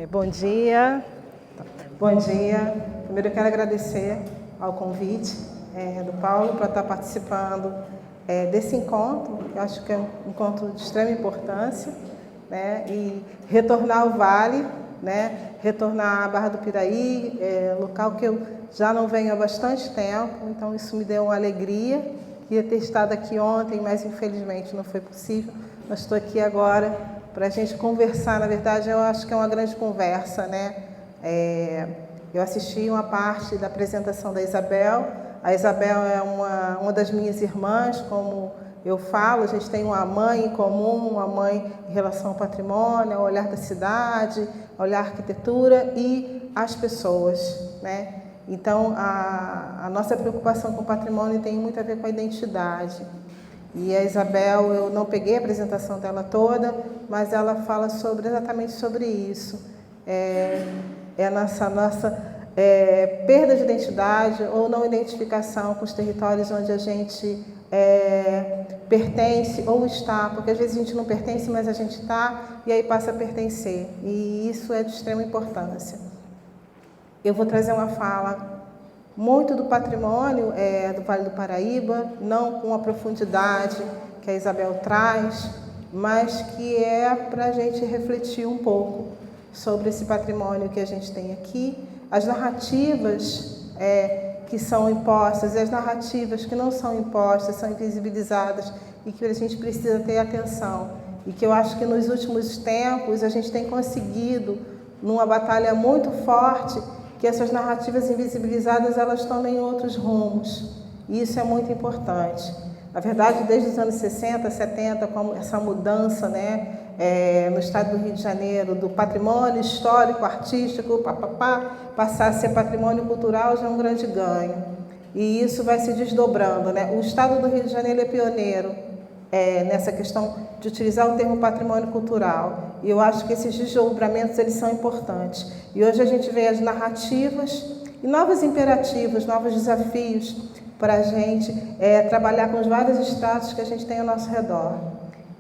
Bom dia. Bom dia. Primeiro eu quero agradecer ao convite do Paulo para estar participando desse encontro. Eu acho que é um encontro de extrema importância, né? E retornar ao Vale, né? Retornar à Barra do Piraí, local que eu já não venho há bastante tempo, então isso me deu uma alegria. Queria ter estado aqui ontem, mas infelizmente não foi possível. Mas estou aqui agora para a gente conversar. Na verdade, eu acho que é uma grande conversa, né? Eu assisti uma parte da apresentação da Isabel. A Isabel é uma das minhas irmãs, como eu falo, a gente tem uma mãe em comum, uma mãe em relação ao patrimônio, ao olhar da cidade, ao olhar à arquitetura e às pessoas, né? Então, a nossa preocupação com o patrimônio tem muito a ver com a identidade. E a Isabel, eu não peguei a apresentação dela toda, mas ela fala exatamente sobre isso. A nossa perda de identidade ou não identificação com os territórios onde a gente pertence ou está, porque às vezes a gente não pertence, mas a gente está e aí passa a pertencer. E isso é de extrema importância. Eu vou trazer uma fala muito do patrimônio do Vale do Paraíba, não com a profundidade que a Isabel traz, mas que é para a gente refletir um pouco sobre esse patrimônio que a gente tem aqui, as narrativas que são impostas e as narrativas que não são impostas, são invisibilizadas e que a gente precisa ter atenção. E que eu acho que nos últimos tempos a gente tem conseguido, numa batalha muito forte, que essas narrativas invisibilizadas elas tomem outros rumos. E isso é muito importante. Na verdade, desde os anos 60, 70, com essa mudança, né, no estado do Rio de Janeiro, do patrimônio histórico, artístico, passar a ser patrimônio cultural já é um grande ganho. E isso vai se desdobrando, né? O estado do Rio de Janeiro é pioneiro nessa questão de utilizar o termo patrimônio cultural. E eu acho que esses desdobramentos eles são importantes. E hoje a gente vê as narrativas e novos imperativos, novos desafios para a gente trabalhar com os vários estratos que a gente tem ao nosso redor.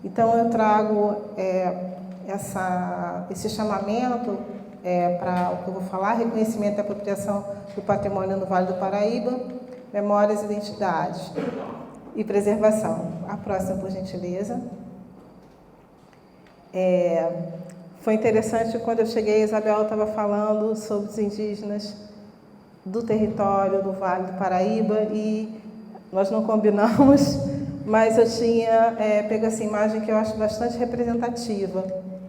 Então eu trago esse chamamento para o que eu vou falar, reconhecimento e apropriação do patrimônio no Vale do Paraíba, memórias e identidades e preservação. A próxima, por gentileza. Foi interessante quando eu cheguei, a Isabel estava falando sobre os indígenas do território do Vale do Paraíba e nós não combinamos, mas eu tinha pego essa imagem que eu acho bastante representativa,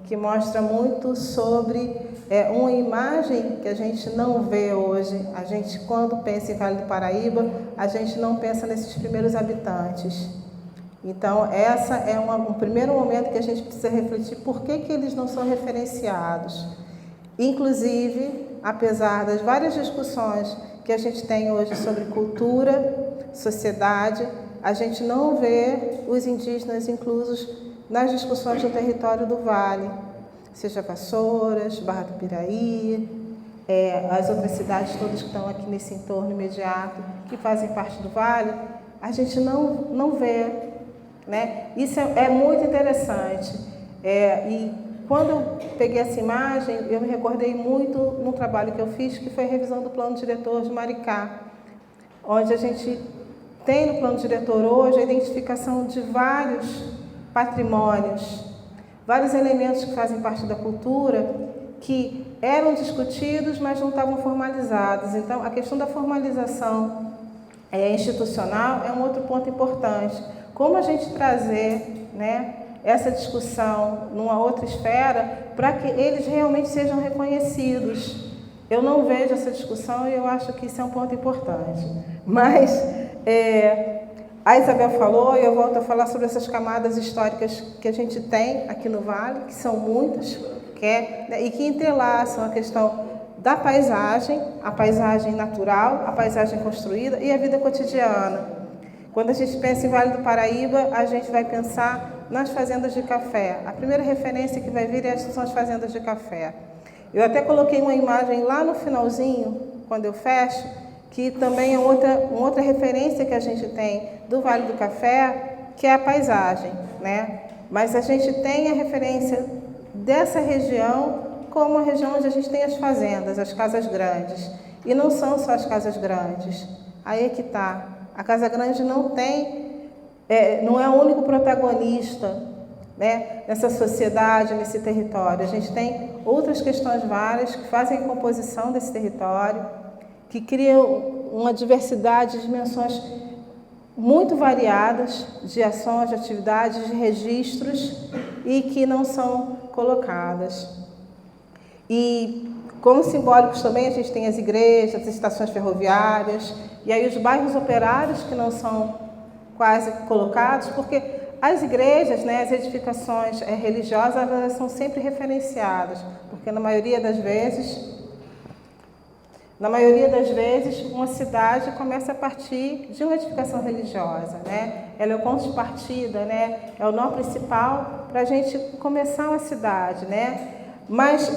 que mostra muito sobre uma imagem que a gente não vê hoje. A gente, quando pensa em Vale do Paraíba, a gente não pensa nesses primeiros habitantes. Então, essa é um primeiro momento que a gente precisa refletir por que eles não são referenciados. Inclusive, apesar das várias discussões que a gente tem hoje sobre cultura, sociedade, a gente não vê os indígenas inclusos nas discussões do território do Vale, seja Vassouras, Barra do Piraí, as outras cidades todas que estão aqui nesse entorno imediato, que fazem parte do Vale, a gente não vê, né? Isso é muito interessante. E quando eu peguei essa imagem, eu me recordei muito num trabalho que eu fiz, que foi a revisão do plano diretor de Maricá, onde a gente tem no plano diretor hoje a identificação de vários patrimônios, vários elementos que fazem parte da cultura que eram discutidos, mas não estavam formalizados. Então, a questão da formalização institucional é um outro ponto importante. Como a gente trazer, né, essa discussão numa outra esfera para que eles realmente sejam reconhecidos. Eu não vejo essa discussão e eu acho que isso é um ponto importante. Mas a Isabel falou, e eu volto a falar sobre essas camadas históricas que a gente tem aqui no Vale, que são muitas, e que entrelaçam a questão da paisagem, a paisagem natural, a paisagem construída e a vida cotidiana. Quando a gente pensa em Vale do Paraíba, a gente vai pensar nas fazendas de café. A primeira referência que vai vir são as fazendas de café. Eu até coloquei uma imagem lá no finalzinho, quando eu fecho, que também é outra referência que a gente tem do Vale do Café, que é a paisagem, né? Mas a gente tem a referência dessa região ficou uma região onde a gente tem as fazendas, as casas grandes. E não são só as casas grandes. Aí é que está. A casa grande não é o único protagonista, né, nessa sociedade, nesse território. A gente tem outras questões várias que fazem a composição desse território, que criam uma diversidade de dimensões muito variadas de ações, de atividades, de registros e que não são colocadas. E como simbólicos também a gente tem as igrejas, as estações ferroviárias e aí os bairros operários que não são quase colocados, porque as igrejas, né, as edificações religiosas, elas são sempre referenciadas, porque na maioria das vezes, uma cidade começa a partir de uma edificação religiosa, né? Ela é o ponto de partida, né? É o nó principal para a gente começar uma cidade, né? Mas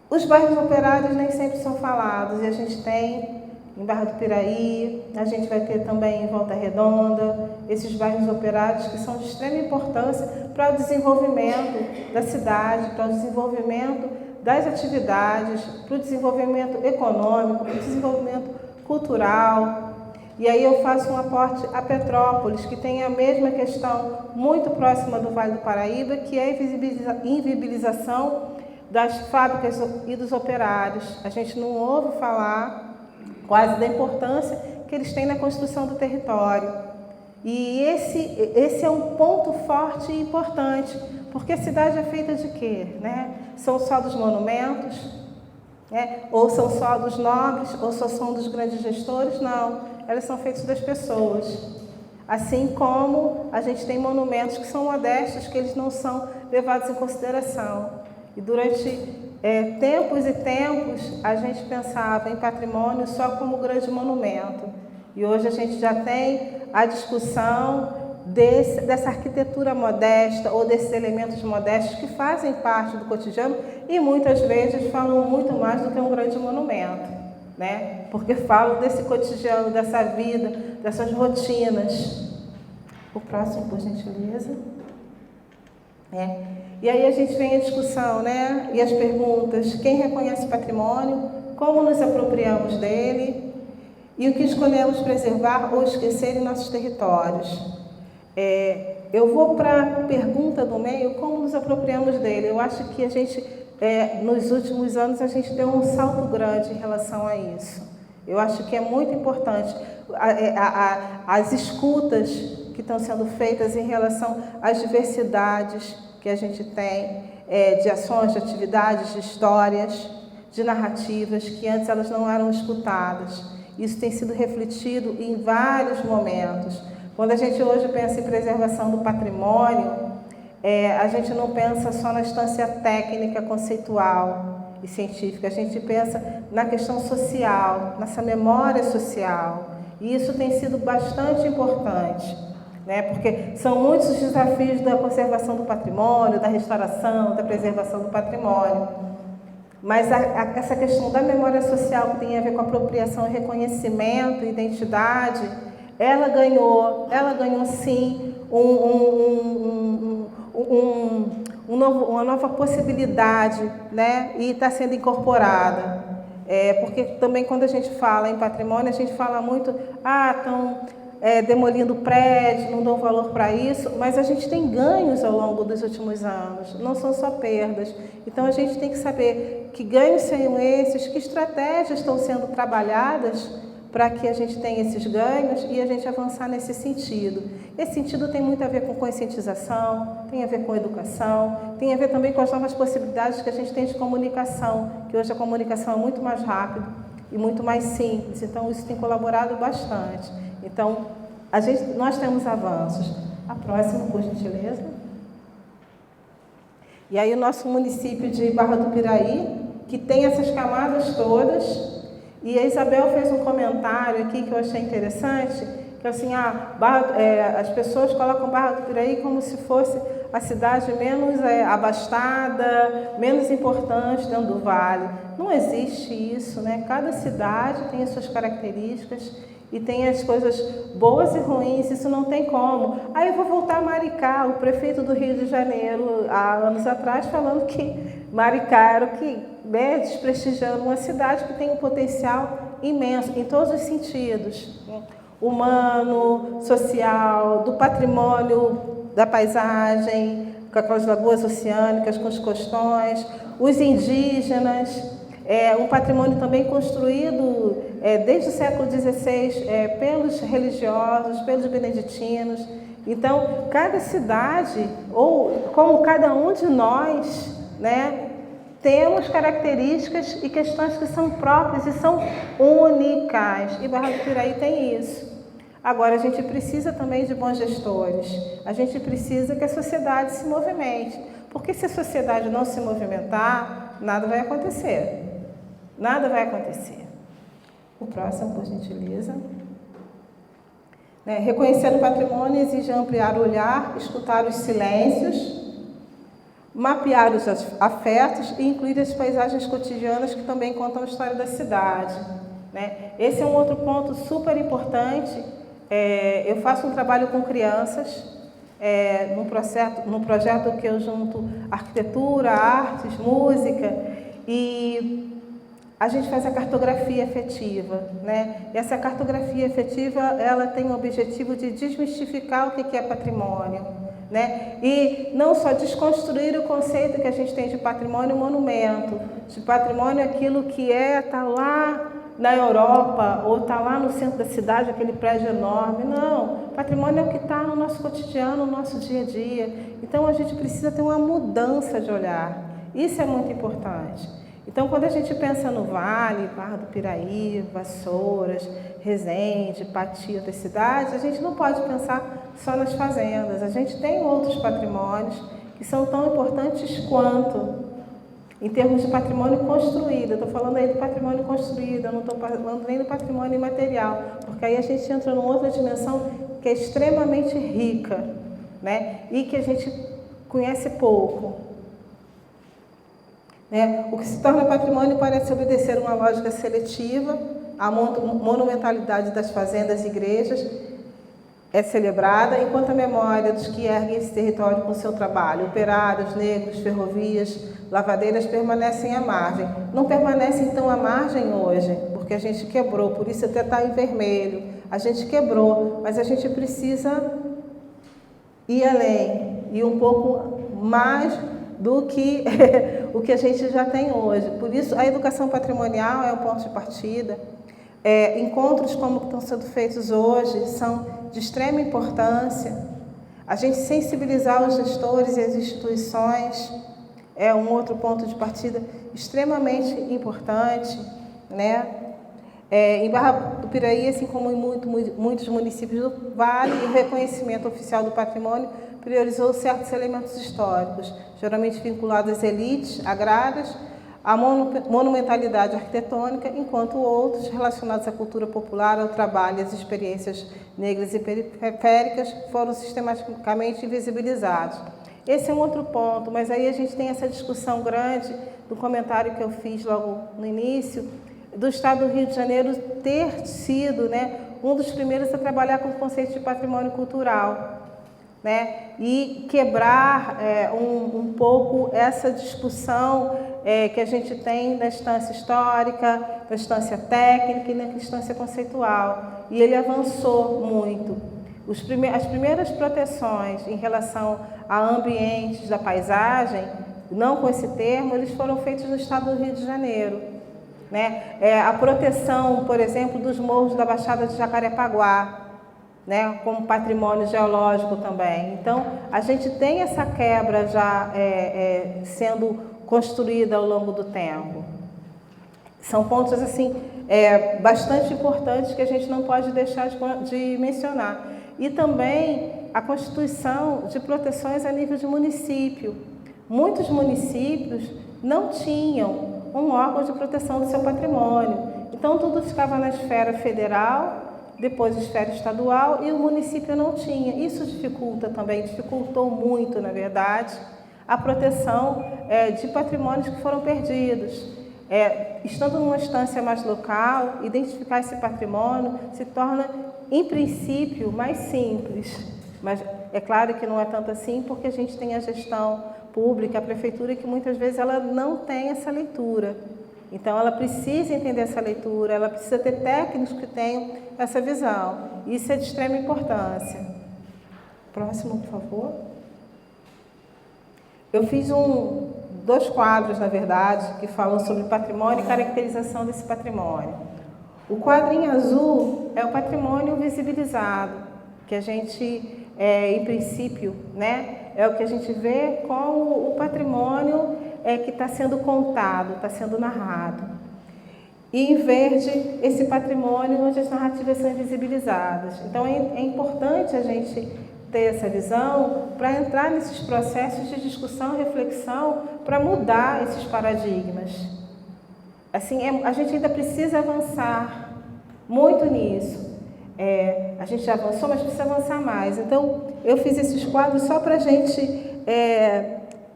os bairros operários nem sempre são falados e a gente tem em Barra do Piraí, a gente vai ter também em Volta Redonda, esses bairros operários que são de extrema importância para o desenvolvimento da cidade, para o desenvolvimento das atividades, para o desenvolvimento econômico, para o desenvolvimento cultural. E aí eu faço um aporte a Petrópolis, que tem a mesma questão muito próxima do Vale do Paraíba, que é a inviabilização das fábricas e dos operários. A gente não ouve falar quase da importância que eles têm na construção do território. E esse é um ponto forte e importante, porque a cidade é feita de quê? Né? São só dos monumentos? Né? Ou são só dos nobres? Ou só são dos grandes gestores? Não, elas são feitas das pessoas. Assim como a gente tem monumentos que são modestos, que eles não são levados em consideração. E durante tempos e tempos, a gente pensava em patrimônio só como grande monumento. E hoje a gente já tem a discussão dessa arquitetura modesta ou desses elementos modestos que fazem parte do cotidiano e muitas vezes falam muito mais do que um grande monumento, né? Porque falam desse cotidiano, dessa vida, dessas rotinas. O próximo, por gentileza. E aí a gente vem a discussão, né? E as perguntas: quem reconhece patrimônio? Como nos apropriamos dele? E o que escolhemos preservar ou esquecer em nossos territórios? Eu vou para a pergunta do meio: como nos apropriamos dele? Eu acho que a gente, nos últimos anos, a gente deu um salto grande em relação a isso. Eu acho que é muito importante as escutas que estão sendo feitas em relação às diversidades que a gente tem, de ações, de atividades, de histórias, de narrativas, que antes elas não eram escutadas. Isso tem sido refletido em vários momentos. Quando a gente hoje pensa em preservação do patrimônio, a gente não pensa só na instância técnica, conceitual e científica, a gente pensa na questão social, nessa memória social. E isso tem sido bastante importante, né? Porque são muitos os desafios da conservação do patrimônio, da restauração, da preservação do patrimônio. Mas essa questão da memória social, que tem a ver com apropriação, reconhecimento, identidade, ela ganhou sim uma nova possibilidade, né? E está sendo incorporada. Porque também quando a gente fala em patrimônio, a gente fala muito, estão demolindo prédio, não dão valor para isso, mas a gente tem ganhos ao longo dos últimos anos, não são só perdas. Então a gente tem que saber que ganhos são esses, que estratégias estão sendo trabalhadas para que a gente tenha esses ganhos e a gente avançar nesse sentido. Esse sentido tem muito a ver com conscientização, tem a ver com educação, tem a ver também com as novas possibilidades que a gente tem de comunicação, que hoje a comunicação é muito mais rápida e muito mais simples, então isso tem colaborado bastante. Então, nós temos avanços. A próxima, por gentileza. E aí o nosso município de Barra do Piraí, que tem essas camadas todas, e a Isabel fez um comentário aqui que eu achei interessante, que assim, as pessoas colocam Barra do Piraí como se fosse a cidade menos abastada, menos importante dentro do vale. Não existe isso, né? Cada cidade tem as suas características e tem as coisas boas e ruins, isso não tem como. Aí eu vou voltar a Maricá, o prefeito do Rio de Janeiro, há anos atrás, falando que Maricá era o que, né, desprestigiando uma cidade que tem um potencial imenso, em todos os sentidos, né? Humano, social, do patrimônio, da paisagem, com aquelas lagoas oceânicas, com os costões, os indígenas, um patrimônio também construído desde o século XVI pelos religiosos, pelos beneditinos. Então, cada cidade, ou como cada um de nós, né, temos características e questões que são próprias e são únicas. E Barra do Piraí tem isso. Agora, a gente precisa também de bons gestores. A gente precisa que a sociedade se movimente. Porque se a sociedade não se movimentar, nada vai acontecer. Nada vai acontecer. O próximo, por gentileza. Reconhecer o patrimônio exige ampliar o olhar, escutar os silêncios, mapear os afetos e incluir as paisagens cotidianas que também contam a história da cidade. Esse é um outro ponto super importante. Eu faço um trabalho com crianças, num projeto que eu junto arquitetura, artes, música, e a gente faz a cartografia afetiva, E essa cartografia afetiva, ela tem o objetivo de desmistificar o que é patrimônio, E não só desconstruir o conceito que a gente tem de patrimônio monumento, de patrimônio aquilo que está lá na Europa ou está lá no centro da cidade, aquele prédio enorme. Não, patrimônio é o que está no nosso cotidiano, no nosso dia a dia. Então a gente precisa ter uma mudança de olhar. Isso é muito importante. Então, quando a gente pensa no Vale, Barra do Piraí, Vassouras, Resende, Pati, outras cidades, a gente não pode pensar só nas fazendas. A gente tem outros patrimônios que são tão importantes quanto, em termos de patrimônio construído. Eu estou falando aí do patrimônio construído, eu não estou falando nem do patrimônio imaterial, porque aí a gente entra numa outra dimensão que é extremamente rica, E que a gente conhece pouco. O que se torna patrimônio parece obedecer uma lógica seletiva. A monumentalidade das fazendas e igrejas é celebrada, enquanto a memória dos que erguem esse território com seu trabalho, operários, negros, ferrovias, lavadeiras, permanecem à margem. Não permanecem então à margem hoje, porque a gente quebrou, por isso até está em vermelho. A gente quebrou, mas a gente precisa ir além, ir um pouco mais do que o que a gente já tem hoje. Por isso, a educação patrimonial é um ponto de partida. Encontros como estão sendo feitos hoje são de extrema importância. A gente sensibilizar os gestores e as instituições é um outro ponto de partida extremamente importante, Em Barra do Piraí, assim como em muitos municípios do Vale, o reconhecimento oficial do patrimônio priorizou certos elementos históricos, geralmente vinculados às elites agrárias, à monumentalidade arquitetônica, enquanto outros relacionados à cultura popular, ao trabalho e às experiências negras e periféricas foram sistematicamente invisibilizados. Esse é um outro ponto, mas aí a gente tem essa discussão grande do comentário que eu fiz logo no início, do Estado do Rio de Janeiro ter sido um dos primeiros a trabalhar com o conceito de patrimônio cultural, e quebrar um pouco essa discussão que a gente tem na instância histórica, na instância técnica e na instância conceitual. E ele avançou muito. As primeiras proteções em relação a ambientes da paisagem, não com esse termo, eles foram feitos no Estado do Rio de Janeiro. A proteção, por exemplo, dos morros da Baixada de Jacarepaguá, como patrimônio geológico também. Então, a gente tem essa quebra já sendo construída ao longo do tempo. São pontos assim bastante importantes que a gente não pode deixar de mencionar. E também a constituição de proteções a nível de município. Muitos municípios não tinham um órgão de proteção do seu patrimônio. Então, tudo ficava na esfera federal, depois esfera estadual, e o município não tinha. Isso dificultou muito, na verdade, a proteção de patrimônios que foram perdidos. estando numa instância mais local, identificar esse patrimônio se torna, em princípio, mais simples. Mas é claro que não é tanto assim, porque a gente tem a gestão pública, a prefeitura, que muitas vezes ela não tem essa leitura. Então, ela precisa entender essa leitura, ela precisa ter técnicos que tenham essa visão. Isso é de extrema importância. Próximo, por favor. Eu fiz dois quadros, na verdade, que falam sobre patrimônio e caracterização desse patrimônio. O quadro em azul é o patrimônio visibilizado, que a gente, em princípio, né, é o que a gente vê como o patrimônio que está sendo contado, está sendo narrado. E em verde, esse patrimônio onde as narrativas são invisibilizadas. Então, é importante a gente ter essa visão para entrar nesses processos de discussão e reflexão para mudar esses paradigmas. Assim, a gente ainda precisa avançar muito nisso. A gente já avançou, mas precisa avançar mais. Então, eu fiz esses quadros só para a gente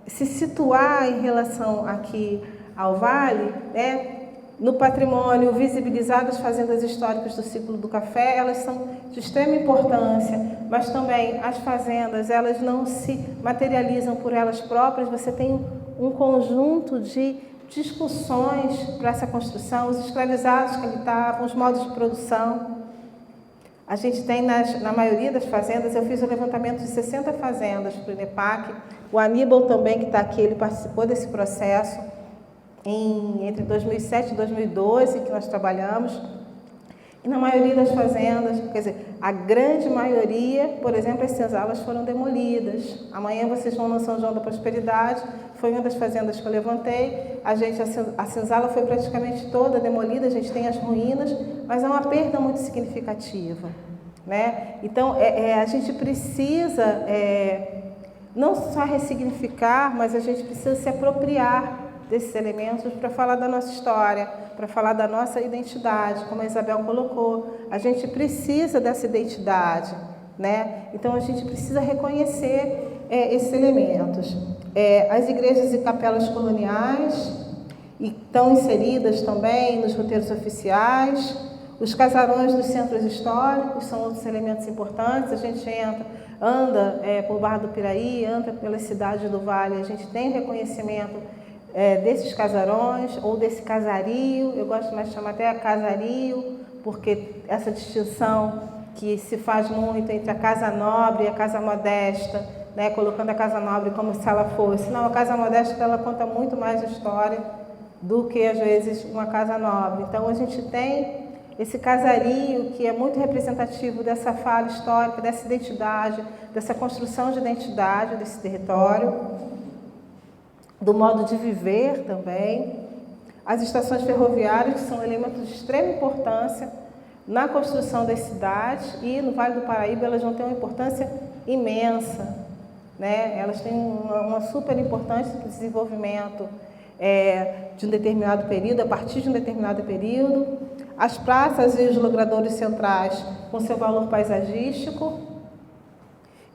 se situar em relação aqui ao Vale, né? No patrimônio visibilizado, as fazendas históricas do ciclo do café, elas são de extrema importância, mas também as fazendas, elas não se materializam por elas próprias, você tem um conjunto de discussões para essa construção, os escravizados que habitavam, os modos de produção. A gente tem, na maioria das fazendas, eu fiz o levantamento de 60 fazendas para o INEPAC, o Aníbal também, que está aqui, ele participou desse processo, entre 2007 e 2012, que nós trabalhamos, e na maioria das fazendas, quer dizer, a grande maioria, por exemplo, as senzalas foram demolidas. Amanhã vocês vão no São João da Prosperidade, foi uma das fazendas que eu levantei, a senzala foi praticamente toda demolida, a gente tem as ruínas, mas é uma perda muito significativa, né? Então, a gente precisa não só ressignificar, mas a gente precisa se apropriar desses elementos para falar da nossa história, para falar da nossa identidade, como a Isabel colocou. A gente precisa dessa identidade, né? Então, a gente precisa reconhecer esses elementos. As igrejas e capelas coloniais estão inseridas também nos roteiros oficiais. Os casarões dos centros históricos são outros elementos importantes. A gente anda por Barra do Piraí, anda pela cidade do Vale, a gente tem reconhecimento desses casarões ou desse casario. Eu gosto mais de chamar até casario, porque essa distinção que se faz muito entre a casa nobre e a casa modesta, né, colocando a casa nobre como se ela fosse. Não, a casa modesta ela conta muito mais a história do que, às vezes, uma casa nobre. Então, a gente tem esse casario que é muito representativo dessa fala histórica, dessa identidade, dessa construção de identidade desse território, do modo de viver também. As estações ferroviárias, que são elementos de extrema importância na construção das cidades, e no Vale do Paraíba elas vão ter uma importância imensa, né? Elas têm uma super importância para o desenvolvimento de um determinado período, a partir de um determinado período. As praças e os logradouros centrais com seu valor paisagístico.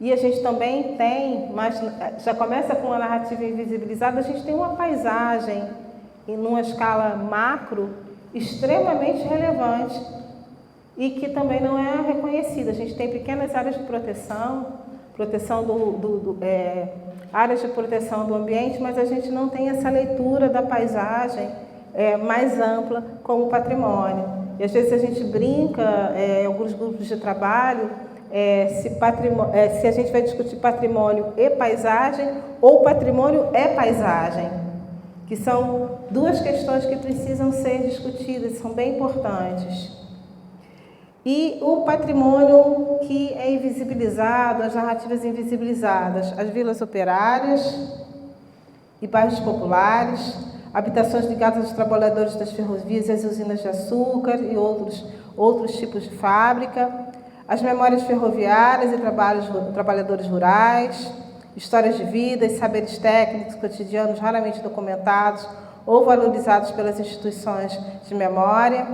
E a gente também tem, mas já começa com a narrativa invisibilizada, a gente tem uma paisagem em uma escala macro extremamente relevante e que também não é reconhecida. A gente tem pequenas áreas de proteção áreas de proteção do ambiente, mas a gente não tem essa leitura da paisagem mais ampla como patrimônio. E às vezes a gente brinca, em alguns grupos de trabalho, se a gente vai discutir patrimônio e paisagem, ou patrimônio é paisagem, que são duas questões que precisam ser discutidas, são bem importantes. E o patrimônio que é invisibilizado, as narrativas invisibilizadas, as vilas operárias e bairros populares, habitações ligadas aos trabalhadores das ferrovias e às usinas de açúcar e outros tipos de fábrica, as memórias ferroviárias e trabalhadores rurais, histórias de vida e saberes técnicos cotidianos raramente documentados ou valorizados pelas instituições de memória,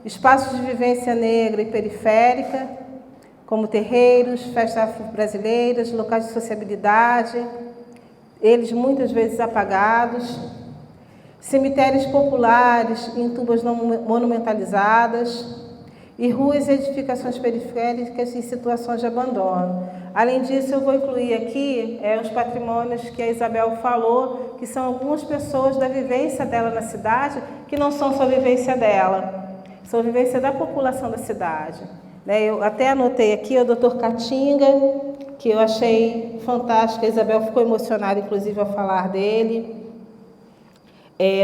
espaços de vivência negra e periférica, como terreiros, festas afro-brasileiras, locais de sociabilidade, eles muitas vezes apagados, cemitérios populares em tubas não monumentalizadas e ruas e edificações periféricas em situações de abandono. Além disso, eu vou incluir aqui os patrimônios que a Isabel falou, que são algumas pessoas da vivência dela na cidade, que não são só vivência dela, são vivência da população da cidade. Eu até anotei aqui o Dr. Catinga, que eu achei fantástico, a Isabel ficou emocionada, inclusive, ao falar dele,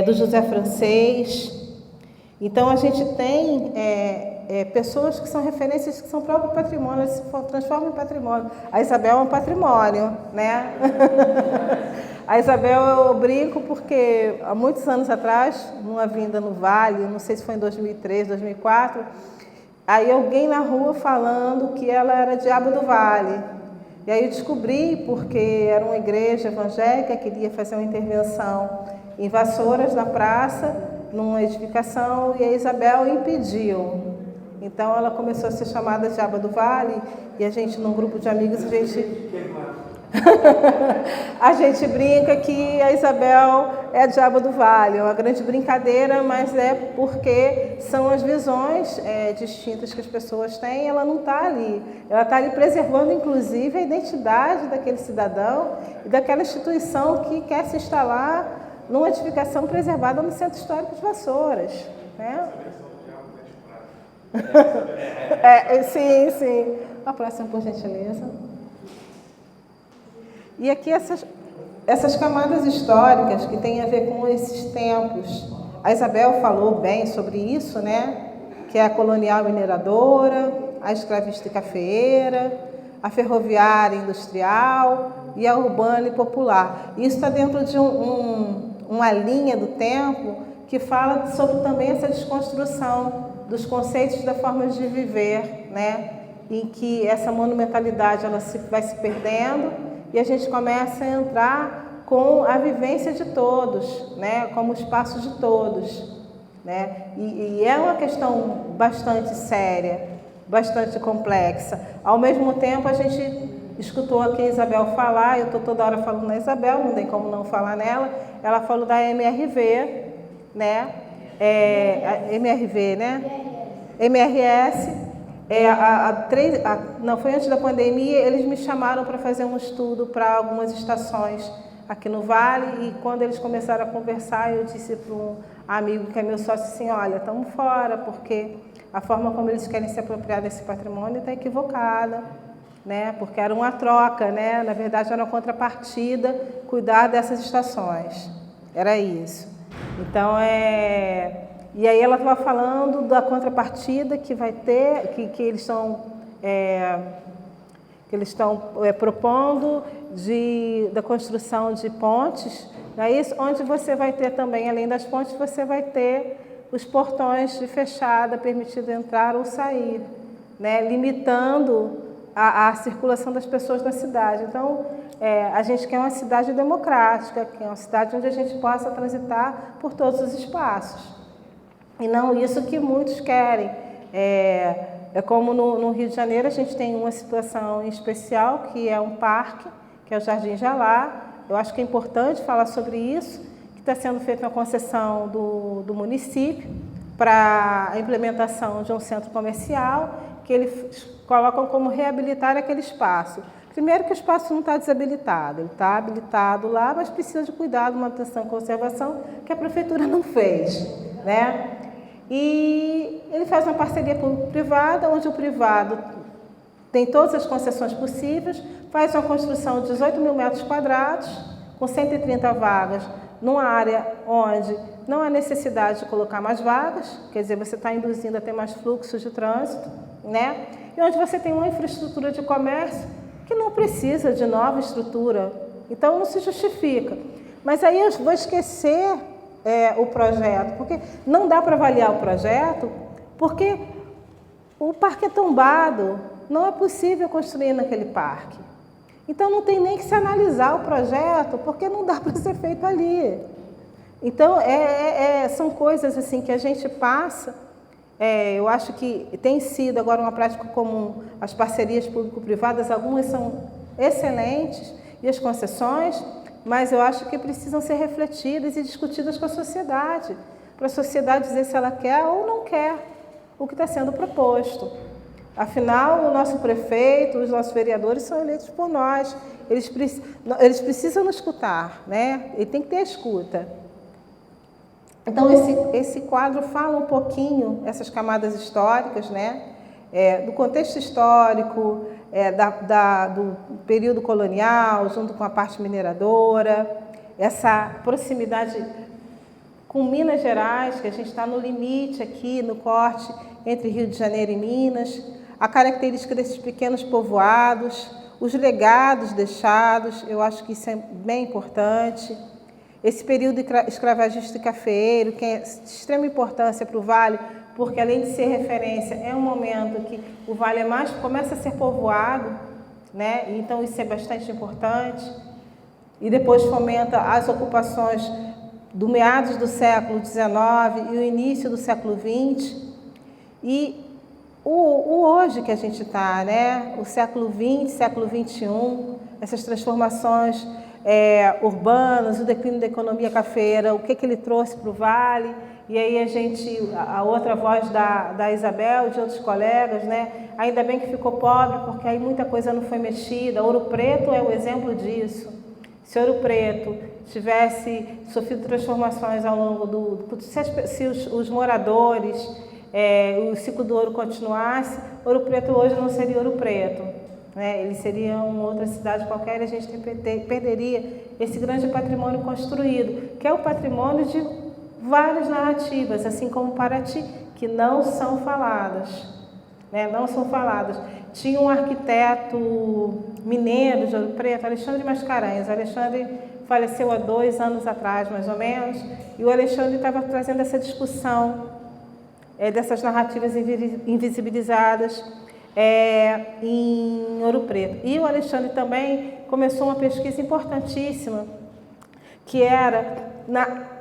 do José Francês. Então, a gente tem pessoas que são referências, que são próprio patrimônio, se transformam em patrimônio. A Isabel é um patrimônio, né? A Isabel, eu brinco porque há muitos anos atrás, numa vinda no Vale, não sei se foi em 2003, 2004, aí alguém na rua falando que ela era Diabo do Vale. E aí eu descobri, porque era uma igreja evangélica que queria fazer uma intervenção em Vassouras, na praça, numa edificação, e a Isabel impediu. Então ela começou a ser chamada Diaba do Vale, e a gente, num grupo de amigos, a gente brinca que a Isabel é a Diaba do Vale. É uma grande brincadeira, mas é porque são as visões distintas que as pessoas têm. Ela não está ali. Ela está ali preservando, inclusive, a identidade daquele cidadão e daquela instituição que quer se instalar numa edificação preservada no Centro Histórico de Vassouras, né? Sim, sim. A próxima, por gentileza. E aqui essas camadas históricas que têm a ver com esses tempos. A Isabel falou bem sobre isso, né? Que é a colonial mineradora, a escravista e cafeeira, a ferroviária industrial e a urbana e popular. Isso está dentro de uma linha do tempo que fala sobre também essa desconstrução dos conceitos da forma de viver, né? Em que essa monumentalidade vai se perdendo e a gente começa a entrar com a vivência de todos, né? Como espaço de todos, né? E é uma questão bastante séria, bastante complexa. Ao mesmo tempo, a gente escutou aqui a Isabel falar, eu estou toda hora falando na Isabel, não tem como não falar nela. Ela falou da MRV, né? MRV, né? MRS. Não, foi antes da pandemia, eles me chamaram para fazer um estudo para algumas estações aqui no Vale, e quando eles começaram a conversar, eu disse para um amigo que é meu sócio assim, olha, estamos fora, porque a forma como eles querem se apropriar desse patrimônio está equivocada, né? Porque era uma troca, né? Na verdade, era uma contrapartida cuidar dessas estações, era isso. Então, E aí ela estava falando da contrapartida que vai ter, que eles estão propondo da construção de pontes, não é isso? Onde você vai ter também, além das pontes, você vai ter os portões de fechada, permitido entrar ou sair, né? Limitando a circulação das pessoas na cidade. Então, a gente quer uma cidade democrática, quer uma cidade onde a gente possa transitar por todos os espaços. E não isso que muitos querem. Como no Rio de Janeiro, a gente tem uma situação em especial, que é um parque, que é o Jardim Jalá. Eu acho que é importante falar sobre isso, que está sendo feita uma concessão do município para a implementação de um centro comercial, que eles colocam como reabilitar aquele espaço. Primeiro que o espaço não está desabilitado, ele está habilitado lá, mas precisa de cuidado, manutenção e conservação, que a prefeitura não fez, né? E ele faz uma parceria público-privada, onde o privado tem todas as concessões possíveis, faz uma construção de 18 mil metros quadrados, com 130 vagas, numa área onde não há necessidade de colocar mais vagas, quer dizer, você está induzindo a ter mais fluxo de trânsito, né? E onde você tem uma infraestrutura de comércio que não precisa de nova estrutura, então não se justifica. Mas aí eu vou esquecer o projeto, porque não dá para avaliar o projeto, porque o parque é tombado, não é possível construir naquele parque. Então não tem nem que se analisar o projeto, porque não dá para ser feito ali. Então são coisas assim que a gente passa. Eu acho que tem sido agora uma prática comum as parcerias público-privadas, algumas são excelentes, e as concessões, mas eu acho que precisam ser refletidas e discutidas com a sociedade, para a sociedade dizer se ela quer ou não quer o que está sendo proposto. Afinal, o nosso prefeito, os nossos vereadores são eleitos por nós, eles precisam nos escutar, né? Ele tem que ter a escuta. Então, esse quadro fala um pouquinho, essas camadas históricas, né? Do contexto histórico, do período colonial, junto com a parte mineradora, essa proximidade com Minas Gerais, que a gente está no limite aqui, no corte entre Rio de Janeiro e Minas, a característica desses pequenos povoados, os legados deixados, eu acho que isso é bem importante. Esse período escravagista e cafeeiro, que é de extrema importância para o Vale, porque além de ser referência, é um momento que o Vale começa a ser povoado, né? Então isso é bastante importante. E depois fomenta as ocupações do meados do século XIX e o início do século XX. E o hoje que a gente está, né? O século XX, século XXI, essas transformações urbanas, o declínio da economia cafeeira, o que ele trouxe para o Vale. E aí a outra voz da Isabel e de outros colegas, né? Ainda bem que ficou pobre, porque aí muita coisa não foi mexida. Ouro Preto é o exemplo disso. Se Ouro Preto tivesse sofrido transformações ao longo se os moradores, o ciclo do ouro continuasse, Ouro Preto hoje não seria Ouro Preto, né? Ele seria uma outra cidade qualquer e a gente perderia esse grande patrimônio construído, que é o patrimônio de várias narrativas, assim como Paraty, que não são faladas, né? Não são faladas. Tinha um arquiteto mineiro de Ouro Preto, Alexandre Mascarenhas. O Alexandre faleceu há 2 anos atrás, mais ou menos, e o Alexandre estava trazendo essa discussão dessas narrativas invisibilizadas em Ouro Preto. E o Alexandre também começou uma pesquisa importantíssima, que era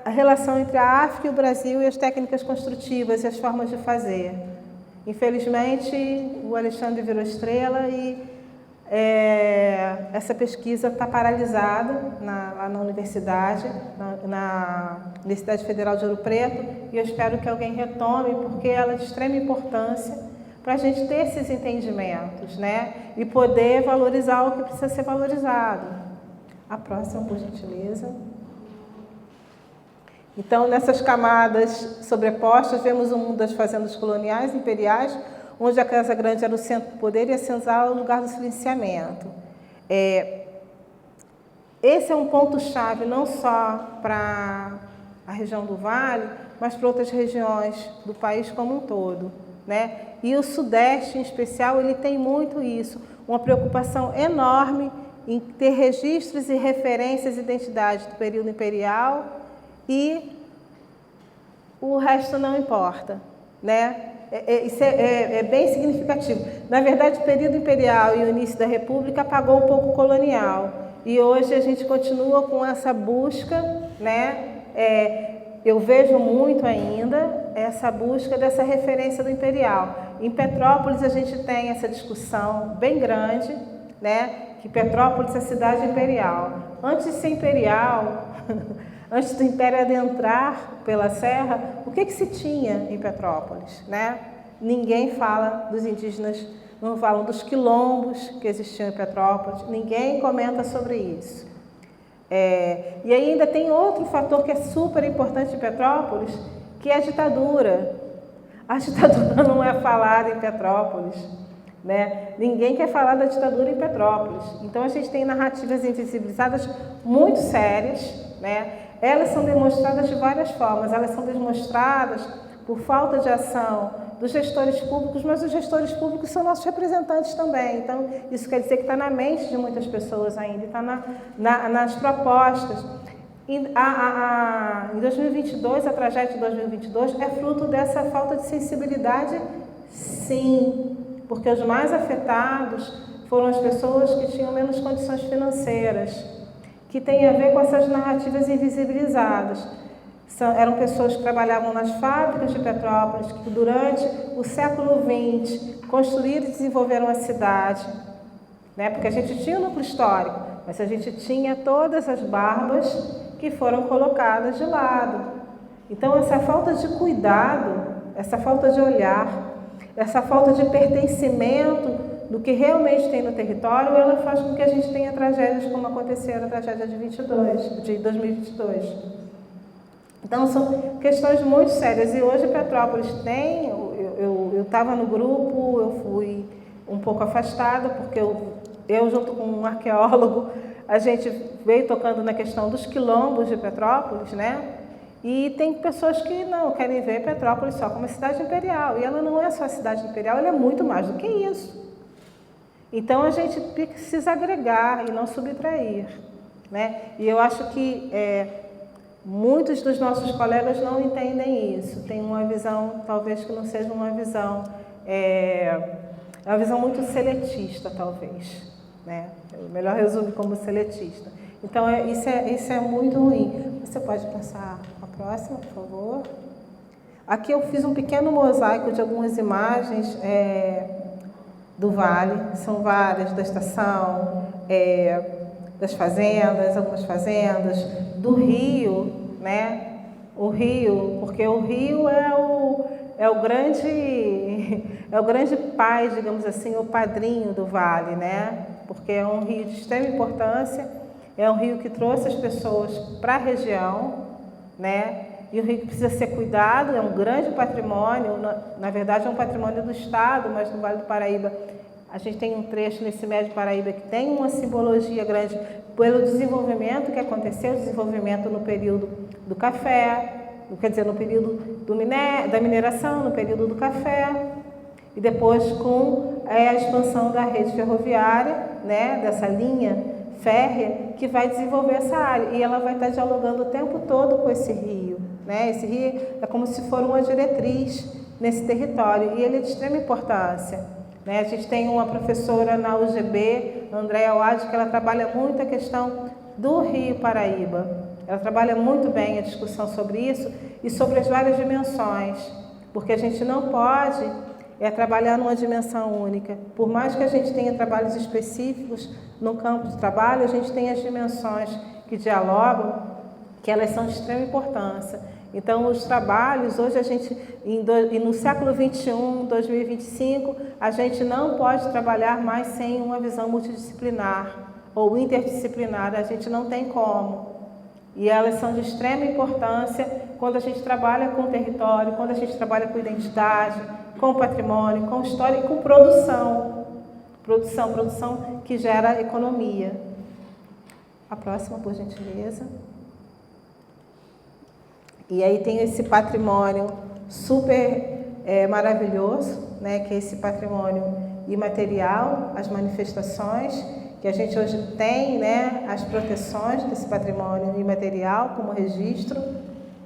a relação entre a África e o Brasil e as técnicas construtivas e as formas de fazer. Infelizmente, o Alexandre virou estrela e essa pesquisa está paralisada lá na universidade, na Universidade Federal de Ouro Preto, e eu espero que alguém retome, porque ela é de extrema importância para a gente ter esses entendimentos, né? E poder valorizar o que precisa ser valorizado. A próxima, por gentileza. Então, nessas camadas sobrepostas, vemos o mundo das fazendas coloniais, imperiais, onde a Casa Grande era o centro do poder e a senzala o lugar do silenciamento. Esse é um ponto-chave não só para a região do Vale, mas para outras regiões do país como um todo, né? E o Sudeste, em especial, ele tem muito isso, uma preocupação enorme em ter registros e referências e identidade do período imperial, e o resto não importa, né? Isso é bem significativo. Na verdade, o período imperial e o início da República apagou um pouco o colonial. E hoje a gente continua com essa busca, né? Eu vejo muito ainda essa busca dessa referência do imperial. Em Petrópolis a gente tem essa discussão bem grande, né? Que Petrópolis é cidade imperial. Antes de ser imperial, antes do Império adentrar pela Serra, o que se tinha em Petrópolis, né? Ninguém fala dos indígenas, não falam dos quilombos que existiam em Petrópolis, ninguém comenta sobre isso. E ainda tem outro fator que é super importante em Petrópolis, que é a ditadura. A ditadura não é falada em Petrópolis, né? Ninguém quer falar da ditadura em Petrópolis. Então a gente tem narrativas invisibilizadas muito sérias, né? Elas são demonstradas de várias formas. Elas são demonstradas por falta de ação dos gestores públicos, mas os gestores públicos são nossos representantes também. Então, isso quer dizer que está na mente de muitas pessoas ainda, está nas propostas. Em 2022, a tragédia de 2022 é fruto dessa falta de sensibilidade, sim, porque os mais afetados foram as pessoas que tinham menos condições financeiras, que tem a ver com essas narrativas invisibilizadas. Eram pessoas que trabalhavam nas fábricas de Petrópolis, que durante o século XX construíram e desenvolveram a cidade, né? Porque a gente tinha um núcleo histórico, mas a gente tinha todas as barbas que foram colocadas de lado. Então, essa falta de cuidado, essa falta de olhar, essa falta de pertencimento do que realmente tem no território, ela faz com que a gente tenha tragédias como aconteceu a tragédia de 2022. Então, são questões muito sérias. E hoje Petrópolis tem, eu estava no grupo, eu fui um pouco afastada, porque eu junto com um arqueólogo, a gente veio tocando na questão dos quilombos de Petrópolis, né? E tem pessoas que não querem ver Petrópolis só como cidade imperial. E ela não é só cidade imperial, ela é muito mais do que isso. Então, a gente precisa agregar e não subtrair, né? E eu acho que muitos dos nossos colegas não entendem isso. Tem uma visão, talvez que não seja uma visão, uma visão muito seletista, talvez, né? Eu melhor resumo como seletista. Então, isso é muito ruim. Você pode passar a próxima, por favor? Aqui eu fiz um pequeno mosaico de algumas imagens do vale, são várias, da estação, das fazendas, algumas fazendas, do rio, né? O rio, porque o rio é o grande pai, digamos assim, o padrinho do vale, né? Porque é um rio de extrema importância, é um rio que trouxe as pessoas para a região, né? E o rio que precisa ser cuidado, é um grande patrimônio, na verdade é um patrimônio do Estado, mas no Vale do Paraíba a gente tem um trecho nesse Médio Paraíba que tem uma simbologia grande pelo desenvolvimento que aconteceu, desenvolvimento no período do café, quer dizer, no período da mineração, no período do café, e depois com a expansão da rede ferroviária, né, dessa linha férrea, que vai desenvolver essa área, e ela vai estar dialogando o tempo todo com esse rio, né? Esse rio é como se for uma diretriz nesse território, e ele é de extrema importância, né? A gente tem uma professora na UGB, Andréa Wade, que ela trabalha muito a questão do Rio Paraíba. Ela trabalha muito bem a discussão sobre isso e sobre as várias dimensões, porque a gente não pode trabalhar numa dimensão única. Por mais que a gente tenha trabalhos específicos no campo de trabalho, a gente tem as dimensões que dialogam, que elas são de extrema importância. Então, os trabalhos, hoje a gente, no século XXI, 2025, a gente não pode trabalhar mais sem uma visão multidisciplinar ou interdisciplinar, a gente não tem como. E elas são de extrema importância quando a gente trabalha com o território, quando a gente trabalha com identidade, com patrimônio, com história e com produção. Produção que gera economia. A próxima, por gentileza. E aí tem esse patrimônio super maravilhoso, né, que é esse patrimônio imaterial, as manifestações, que a gente hoje tem, né, as proteções desse patrimônio imaterial como registro,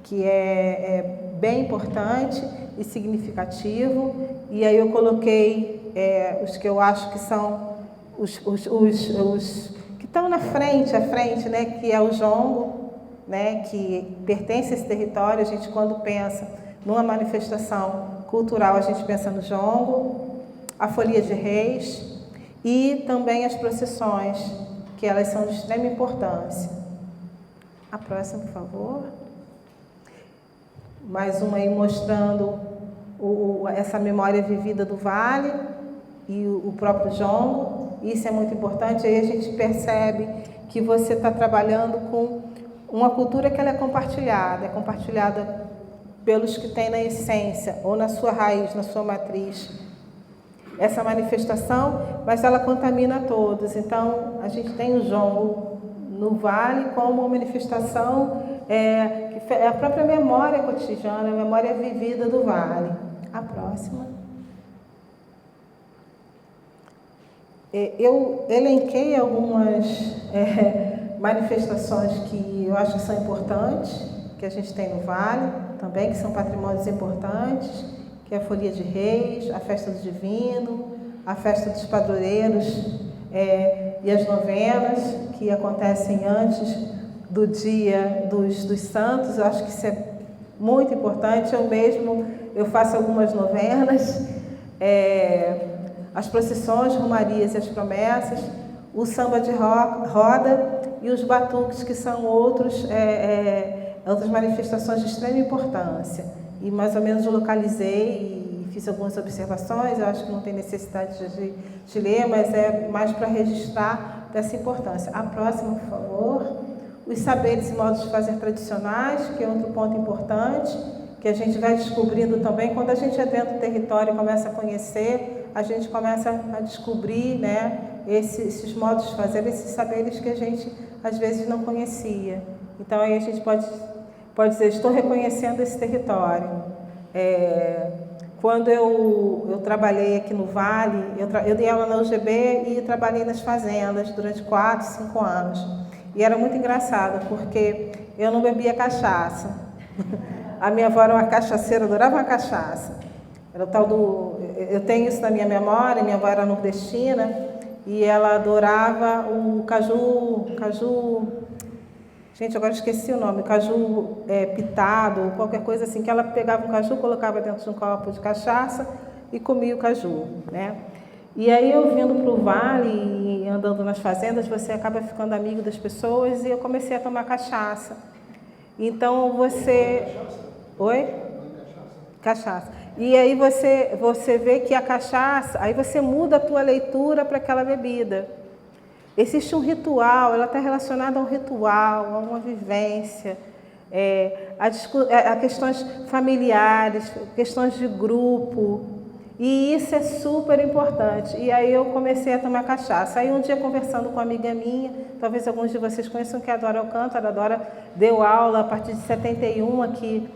que é bem importante e significativo. E aí eu coloquei os que eu acho que são os que estão à frente, né, que é o jongo, né, que pertence a esse território. A gente, quando pensa numa manifestação cultural, a gente pensa no jongo, a folia de reis e também as procissões, que elas são de extrema importância. A próxima, por favor. Mais uma aí mostrando essa memória vivida do vale e o próprio jongo. Isso é muito importante. Aí a gente percebe que você está trabalhando com uma cultura que ela é compartilhada pelos que têm na essência ou na sua raiz, na sua matriz, essa manifestação, mas ela contamina todos. Então, a gente tem o jongo no vale como uma manifestação que é a própria memória cotidiana, a memória vivida do vale. A próxima. Eu elenquei algumas manifestações que eu acho que são importantes, que a gente tem no vale também, que são patrimônios importantes, que é a Folia de Reis, a Festa do Divino, a Festa dos Padroeiros e as novenas, que acontecem antes do Dia dos Santos. Eu acho que isso é muito importante. Eu faço algumas novenas, as procissões, romarias e as promessas, o samba de roda e os batuques, que são outras manifestações de extrema importância. E mais ou menos eu localizei e fiz algumas observações, eu acho que não tem necessidade de ler, mas é mais para registrar dessa importância. A próxima, por favor. Os saberes e modos de fazer tradicionais, que é outro ponto importante, que a gente vai descobrindo também. Quando a gente entra no território e começa a conhecer, a gente começa a descobrir, né, esses modos de fazer, esses saberes que a gente às vezes não conhecia. Então aí a gente pode dizer, estou reconhecendo esse território. Quando eu trabalhei aqui no Vale, eu dei aula na UGB e trabalhei nas fazendas durante 4, 5 anos. E era muito engraçado, porque eu não bebia cachaça. A minha avó era uma cachaceira, adorava uma cachaça. Era o tal eu tenho isso na minha memória, minha avó era nordestina, e ela adorava o caju, gente, agora esqueci o nome, caju pitado, qualquer coisa assim, que ela pegava um caju, colocava dentro de um copo de cachaça e comia o caju, né? E aí eu vindo para o Vale e andando nas fazendas, você acaba ficando amigo das pessoas, e eu comecei a tomar cachaça. Então você... Oi? Cachaça. E aí você vê que a cachaça, aí você muda a tua leitura para aquela bebida. Existe um ritual, ela está relacionada a um ritual, a uma vivência, a questões familiares, questões de grupo. E isso é super importante. E aí eu comecei a tomar cachaça. Aí um dia, conversando com uma amiga minha, talvez alguns de vocês conheçam, que é a Dora Alcântara. A Dora deu aula a partir de 71 aqui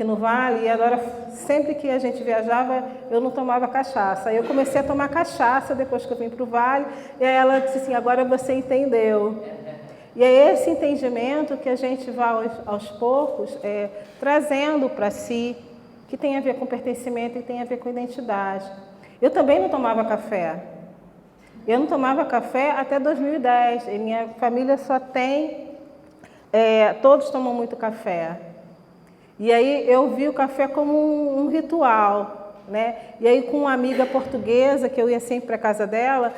no Vale, e a Dora, sempre que a gente viajava, eu não tomava cachaça. Aí eu comecei a tomar cachaça depois que eu vim para o Vale, e aí ela disse assim, agora você entendeu. E é esse entendimento que a gente vai aos poucos trazendo para si, que tem a ver com pertencimento e tem a ver com identidade. Eu também não tomava café. Eu não tomava café até 2010. E minha família só tem... todos tomam muito café. E aí eu vi o café como um ritual, né? E aí com uma amiga portuguesa, que eu ia sempre para a casa dela,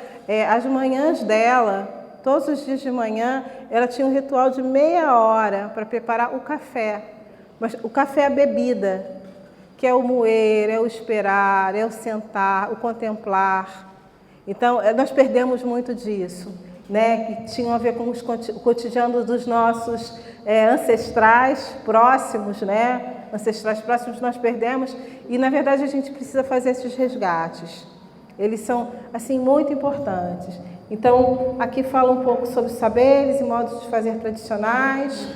as manhãs dela, todos os dias de manhã, ela tinha um ritual de meia hora para preparar o café. Mas o café é a bebida, que é o moer, é o esperar, é o sentar, o contemplar. Então, nós perdemos muito disso, né? Que tinham a ver com o cotidiano dos nossos ancestrais próximos, né? Ancestrais próximos nós perdemos, e na verdade a gente precisa fazer esses resgates. Eles são, assim, muito importantes. Então, aqui fala um pouco sobre saberes e modos de fazer tradicionais,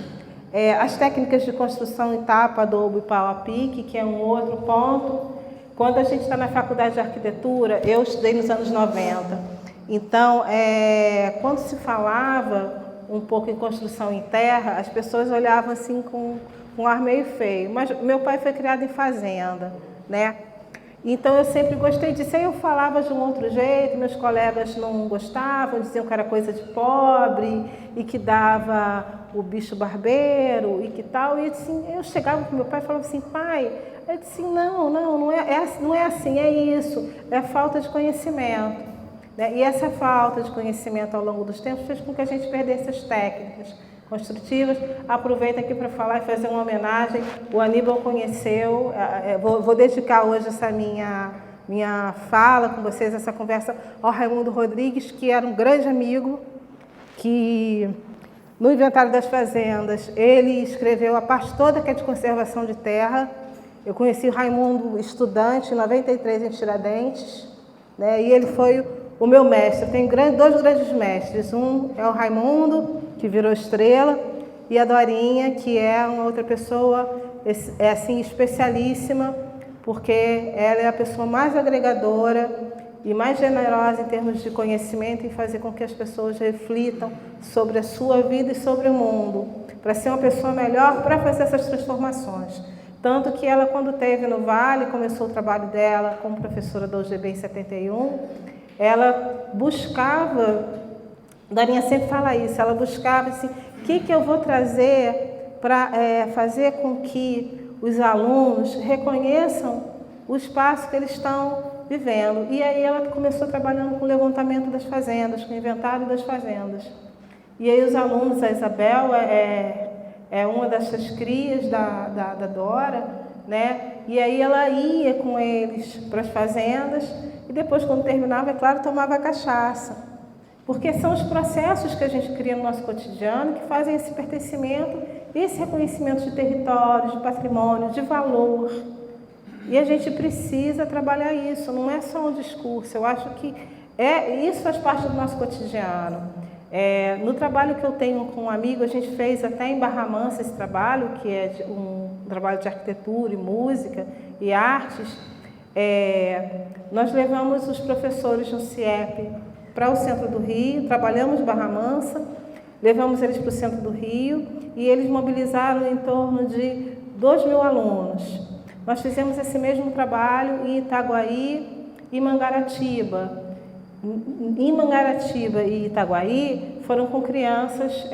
as técnicas de construção em tapa, adobo e pau a pique, que é um outro ponto. Quando a gente está na faculdade de arquitetura, eu estudei nos anos 90, então, quando se falava um pouco em construção em terra, as pessoas olhavam assim com um ar meio feio. Mas meu pai foi criado em fazenda, né? Então eu sempre gostei disso. Aí eu falava de um outro jeito, meus colegas não gostavam, diziam que era coisa de pobre e que dava o bicho barbeiro e que tal. E assim, eu chegava com meu pai e falava assim, pai, eu disse, não é assim, é isso, é falta de conhecimento. Né? E essa falta de conhecimento ao longo dos tempos fez com que a gente perdesse as técnicas construtivas. Aproveito aqui para falar e fazer uma homenagem. O Aníbal conheceu, vou dedicar hoje essa minha fala com vocês, essa conversa, ao Raimundo Rodrigues, que era um grande amigo, que no Inventário das Fazendas ele escreveu a parte toda que é de conservação de terra. Eu conheci o Raimundo estudante em 93 em Tiradentes, né? E ele foi o meu mestre. Eu tenho dois grandes mestres. Um é o Raimundo, que virou estrela, e a Dorinha, que é uma outra pessoa assim, especialíssima, porque ela é a pessoa mais agregadora e mais generosa em termos de conhecimento, e fazer com que as pessoas reflitam sobre a sua vida e sobre o mundo, para ser uma pessoa melhor, para fazer essas transformações. Tanto que ela, quando esteve no Vale, começou o trabalho dela como professora da UGB em 71, ela buscava, Dorinha sempre fala isso, ela buscava assim, o que eu vou trazer para fazer com que os alunos reconheçam o espaço que eles estão vivendo. E aí ela começou trabalhando com o levantamento das fazendas, com o inventário das fazendas. E aí os alunos, a Isabel é uma dessas crias da Dora, né? E aí ela ia com eles para as fazendas e depois, quando terminava, é claro, tomava cachaça. Porque são os processos que a gente cria no nosso cotidiano que fazem esse pertencimento, esse reconhecimento de território, de patrimônio, de valor. E a gente precisa trabalhar isso, não é só um discurso. Eu acho que isso faz parte do nosso cotidiano. No trabalho que eu tenho com um amigo, a gente fez até em Barra Mansa esse trabalho, que é um trabalho de arquitetura e música e artes. Nós levamos os professores no CIEP para o centro do Rio, trabalhamos Barra Mansa, levamos eles para o centro do Rio e eles mobilizaram em torno de 2.000 alunos. Nós fizemos esse mesmo trabalho em Itaguaí e Mangaratiba. Em Mangaratiba e Itaguaí foram com crianças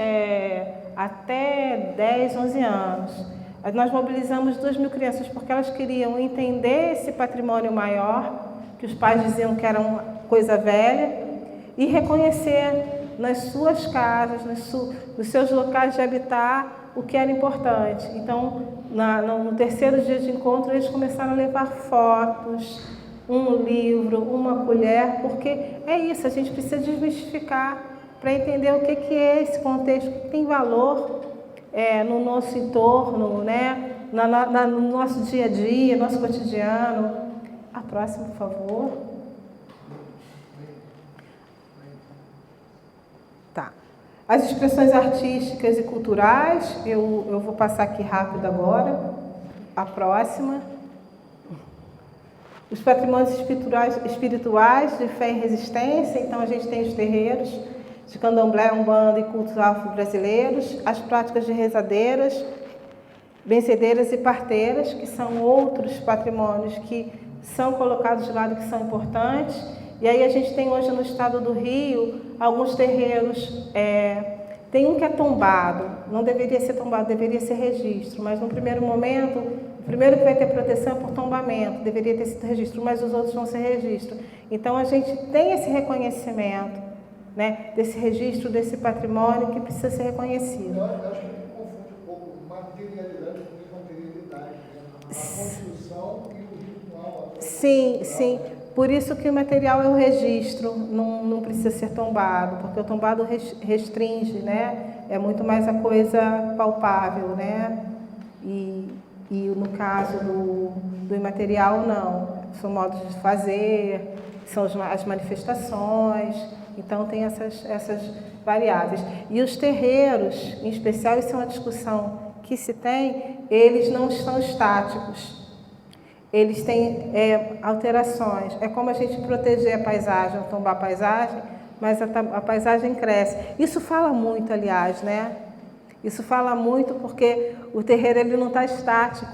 até 10, 11 anos. Nós mobilizamos 2.000 crianças porque elas queriam entender esse patrimônio maior, que os pais diziam que era uma coisa velha, e reconhecer nas suas casas, nos seus locais de habitar, o que era importante. Então, no terceiro dia de encontro, eles começaram a levar fotos, um livro, uma colher, porque é isso, a gente precisa desmistificar para entender o que é esse contexto, que tem valor no nosso entorno, né? No nosso dia a dia, nosso cotidiano. A próxima, por favor. Tá. As expressões artísticas e culturais, eu vou passar aqui rápido agora. A próxima. Os patrimônios espirituais de fé e resistência, então a gente tem os terreiros de candomblé, umbanda e cultos afro-brasileiros, as práticas de rezadeiras, benzedeiras e parteiras, que são outros patrimônios que são colocados de lado, que são importantes. E aí a gente tem hoje no estado do Rio alguns terreiros, tem um que é tombado, não deveria ser tombado, deveria ser registro, mas no primeiro momento, o primeiro que vai ter proteção é por tombamento, deveria ter sido registro, mas os outros vão ser registro. Então a gente tem esse reconhecimento, né, desse registro, desse patrimônio que precisa ser reconhecido. Eu acho que confunde um pouco materialidade com imaterialidade, né? A construção e o ritual. Sim, sim. Por isso que o material é o registro, não precisa ser tombado, porque o tombado restringe, né? É muito mais a coisa palpável, né? E no caso do imaterial, não. São modos de fazer, são as manifestações, então tem essas variáveis. E os terreiros, em especial, isso é uma discussão que se tem, eles não estão estáticos. Eles têm alterações. É como a gente proteger a paisagem, ou tombar a paisagem, mas a paisagem cresce. Isso fala muito, aliás, né? Isso fala muito porque o terreiro ele não está estático,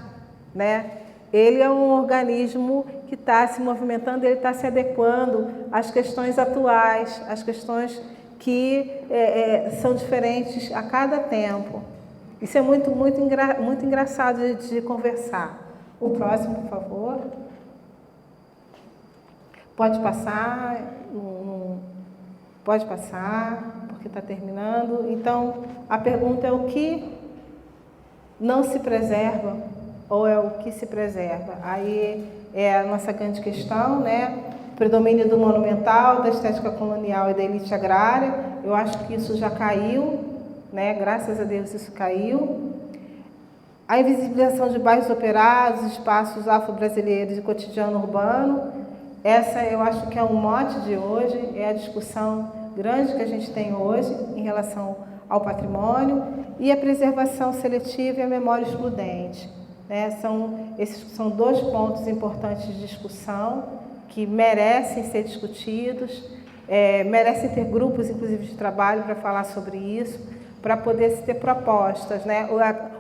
né? Ele é um organismo que está se movimentando, ele está se adequando às questões atuais, às questões que são diferentes a cada tempo. Isso é muito engraçado de conversar. O próximo, por favor. Pode passar, pode passar, porque está terminando. Então, a pergunta é o que não se preserva ou é o que se preserva? Aí é a nossa grande questão, né? O predomínio do monumental, da estética colonial e da elite agrária. Eu acho que isso já caiu, né? Graças a Deus isso caiu. A invisibilização de bairros operados, espaços afro-brasileiros e cotidiano urbano. Essa eu acho que é o mote de hoje, é a discussão grande que a gente tem hoje em relação ao patrimônio e a preservação seletiva e a memória excludente. Né? Esses são dois pontos importantes de discussão que merecem ser discutidos, merecem ter grupos, inclusive, de trabalho para falar sobre isso, para poder se ter propostas, né?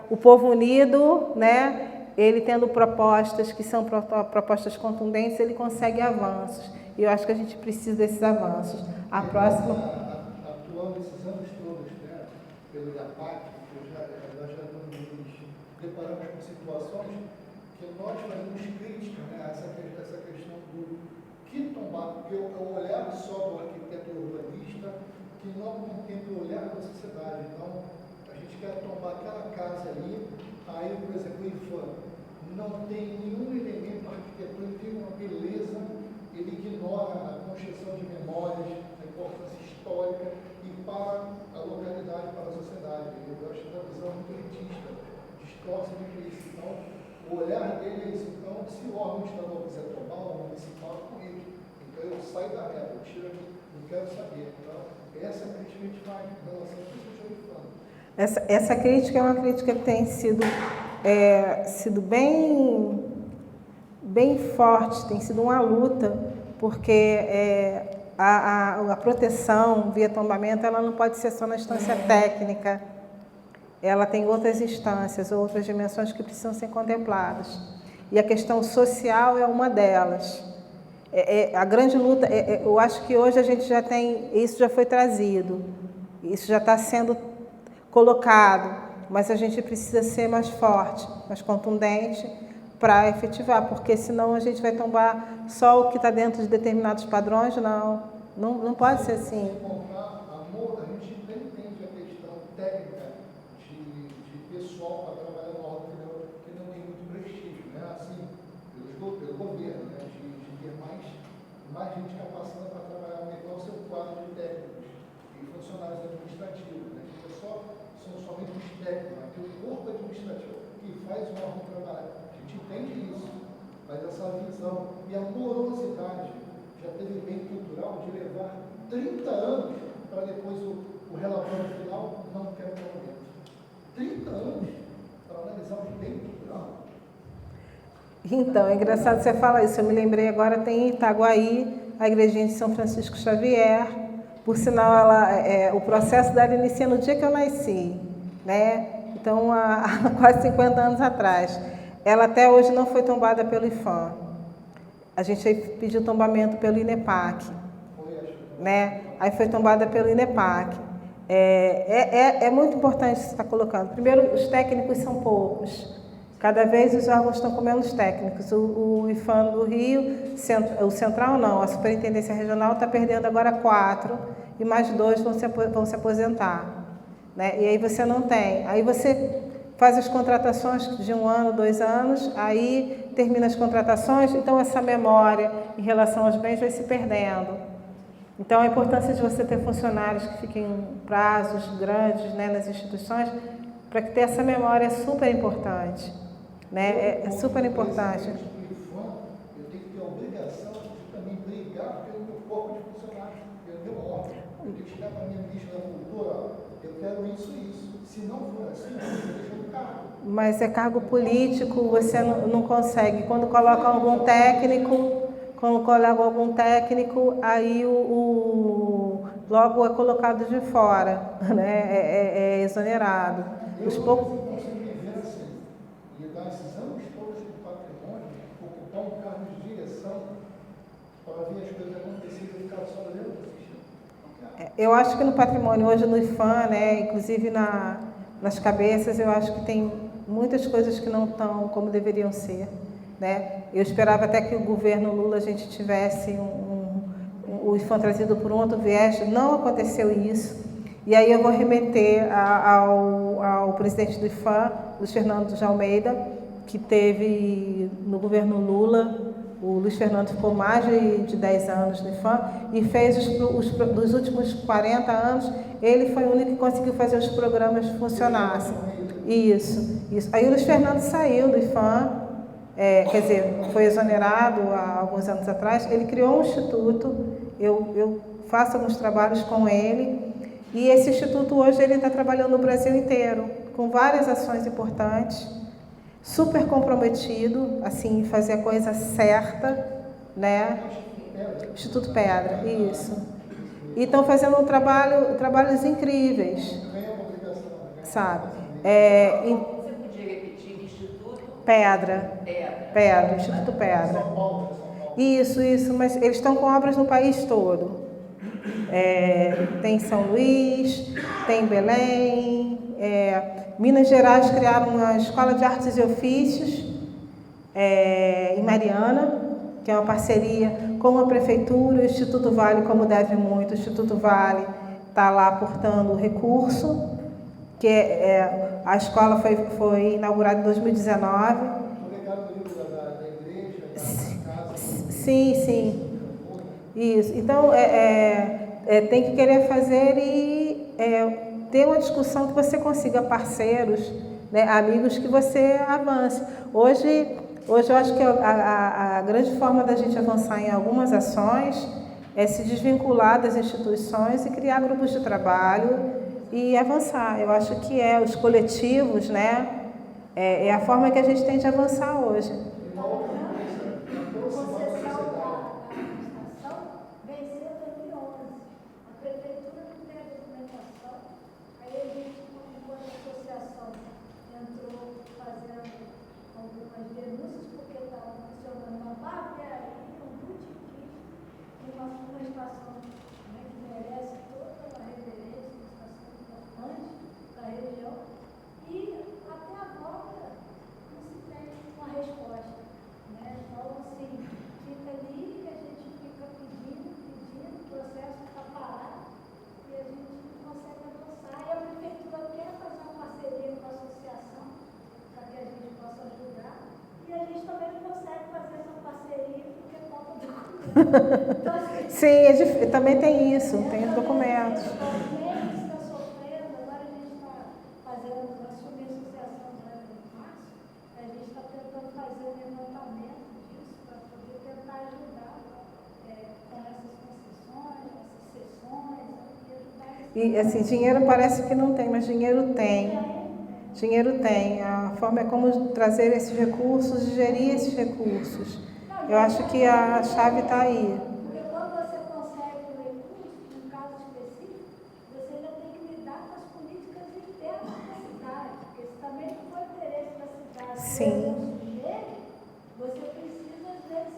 O povo unido, né? Ele tendo propostas que são propostas contundentes, ele consegue avanços. E eu acho que a gente precisa desses avanços. A próxima... Atuando esses anos todos, né? Pelo IAPAC, nós já nos deparamos com situações que nós fazemos crítica, né? Essa questão que tombar, porque é o olhar só do arquiteto urbanista que não contempla o olhar da sociedade. Então, a gente quer tombar aquela casa ali, aí, por exemplo, o IFAM não tem nenhum elemento arquitetônico, tem uma beleza, ele ignora a construção de memórias, a importância histórica e para a localidade, para a sociedade. Eu acho uma visão muito elitista, distorce muito isso. Então, o olhar dele é isso. Então, se o órgão estadual quiser tomar, o municipal é com ele. Então, eu saio da reta, eu tiro aqui, não quero saber. Então, essa é a crítica que a gente faz em relação a tudo que eu estou falando. Essa crítica é uma crítica que tem sido bem forte, tem sido uma luta, porque a proteção via tombamento ela não pode ser só na instância técnica, ela tem outras instâncias, outras dimensões que precisam ser contempladas. E a questão social é uma delas. A grande luta, eu acho que hoje a gente já tem, isso já foi trazido, isso já está sendo colocado, mas a gente precisa ser mais forte, mais contundente para efetivar, porque senão a gente vai tombar só o que está dentro de determinados padrões, não pode ser assim. A gente nem entende a questão técnica de pessoal para trabalhar no órgão que não tem muito prestígio, né? Assim, pelo governo, né? De ter mais gente capacitada para trabalhar, aumentar o seu quadro de técnicos e funcionários administrativos, né? São somente os técnicos, aqui o corpo administrativo que faz o órgão trabalhar. A gente entende isso, mas essa visão e a morosidade já teve bem cultural de levar 30 anos para depois o relatório final não ter momento. 30 anos para analisar o bem cultural. Então, é engraçado você falar isso. Eu me lembrei agora, tem em Itaguaí a igrejinha de São Francisco Xavier. Por sinal, o processo dela inicia no dia que eu nasci, né? Então, há quase 50 anos atrás. Ela até hoje não foi tombada pelo IFAM. A gente pediu tombamento pelo INEPAC, né? Aí foi tombada pelo INEPAC. É muito importante isso que você está colocando. Primeiro, os técnicos são poucos. Cada vez os órgãos estão com menos técnicos. O IFAM do Rio, o Central não, a Superintendência Regional está perdendo agora 4 e mais 2 vão se aposentar, né? E aí você não tem. Aí você faz as contratações de 1 ano, 2 anos, aí termina as contratações, então essa memória em relação aos bens vai se perdendo. Então a importância de você ter funcionários que fiquem prazos grandes, né, nas instituições, para que ter essa memória é super importante. Né? É super importante. Eu tenho que ter a obrigação de também brigar pelo meu corpo de funcionários, pelo meu órgão. Eu tenho que chegar para a minha ministra da Cultura, eu quero isso e isso. Se não for assim, eu deixo no cargo. Mas é cargo político, você não consegue. Quando coloca algum técnico, aí logo é colocado de fora, né? É exonerado. Os poucos viver assim, e dar esses anos todos de patrimônio, ocupar um cargo de direção para ver as coisas acontecerem e ficar só olhando. Eu acho que no patrimônio, hoje no IFAM, né, inclusive nas cabeças, eu acho que tem muitas coisas que não estão como deveriam ser. Né? Eu esperava até que o governo Lula a gente tivesse o IFAM trazido por um outro viés, não aconteceu isso. E aí eu vou remeter ao presidente do IFAM, Luiz Fernando de Almeida, que teve no governo Lula. O Luiz Fernando ficou mais de 10 anos no IFAM e fez dos últimos 40 anos, ele foi o único que conseguiu fazer os programas funcionassem. Isso. Aí o Luiz Fernando saiu do IFAM, quer dizer, foi exonerado há alguns anos atrás. Ele criou um instituto, eu faço alguns trabalhos com ele, e esse instituto hoje ele está trabalhando no Brasil inteiro, com várias ações importantes, super comprometido, assim, em fazer a coisa certa, né? Instituto Pedra, isso. E estão fazendo trabalhos incríveis, sabe? Você podia repetir Instituto? Pedra, Instituto Pedra. Isso, mas eles estão com obras no país todo. Tem em São Luís, tem em Belém, Minas Gerais criaram uma escola de artes e ofícios em Mariana, que é uma parceria com a Prefeitura, o Instituto Vale, como deve muito, o Instituto Vale está lá aportando recurso, que a escola foi inaugurada em 2019. Obrigado, livro da igreja, da casa. Sim, sim. Isso. Então, tem que querer fazer e ter uma discussão que você consiga parceiros, né, amigos que você avance. Hoje eu acho que a grande forma da gente avançar em algumas ações é se desvincular das instituições e criar grupos de trabalho e avançar. Eu acho que os coletivos, né, é a forma que a gente tem de avançar hoje. Uma estação, né, que merece toda uma reverência, uma estação importante da região, e até agora não se tem uma resposta. Né? Então, assim, fica ali e a gente fica pedindo, o processo está parado e a gente não consegue avançar. E a prefeitura quer fazer uma parceria com a associação para que a gente possa ajudar, e a gente também não consegue fazer essa parceria porque falta documento. Então, assim, sim, também tem isso, tem os documentos. Está sofrendo, agora a gente está fazendo, assumir a associação agora em março, a gente está tentando fazer um levantamento disso para poder tentar ajudar com essas concessões, essas sessões, e ajudar. E assim, dinheiro parece que não tem, mas dinheiro tem. Dinheiro tem. A forma é como trazer esses recursos e gerir esses recursos. Eu acho que a chave está aí. Porque quando você consegue o recurso, num caso específico, você ainda tem que lidar com as políticas internas da cidade, porque se também não for interesse da cidade, Sim. você precisa, às vezes,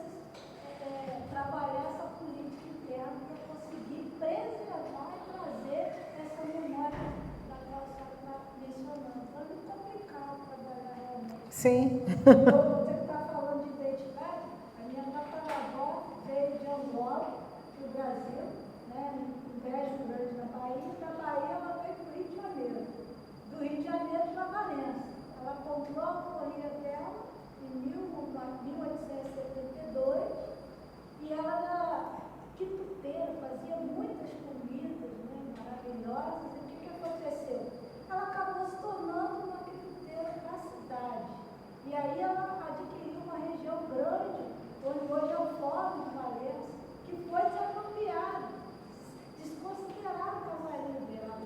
trabalhar essa política interna para conseguir preservar e trazer essa memória da qual você está mencionando. Então, é muito complicado trabalhar realmente. Sim. Você está falando de identidade, a minha tataravó veio de Angola para o Brasil, né, em Brejo Grande, na Bahia, e da Bahia ela veio para o Rio de Janeiro, do Rio de Janeiro para Valença. Ela comprou a autoria dela em 1872 e ela era quituteira, fazia muitas comidas, né, maravilhosas. E o que aconteceu? Ela acabou se tornando uma quituteira da cidade. E aí ela adquiriu uma região grande, onde hoje é o Fórum de Valença, que foi desapropriado, desconsiderado o casarinho dela.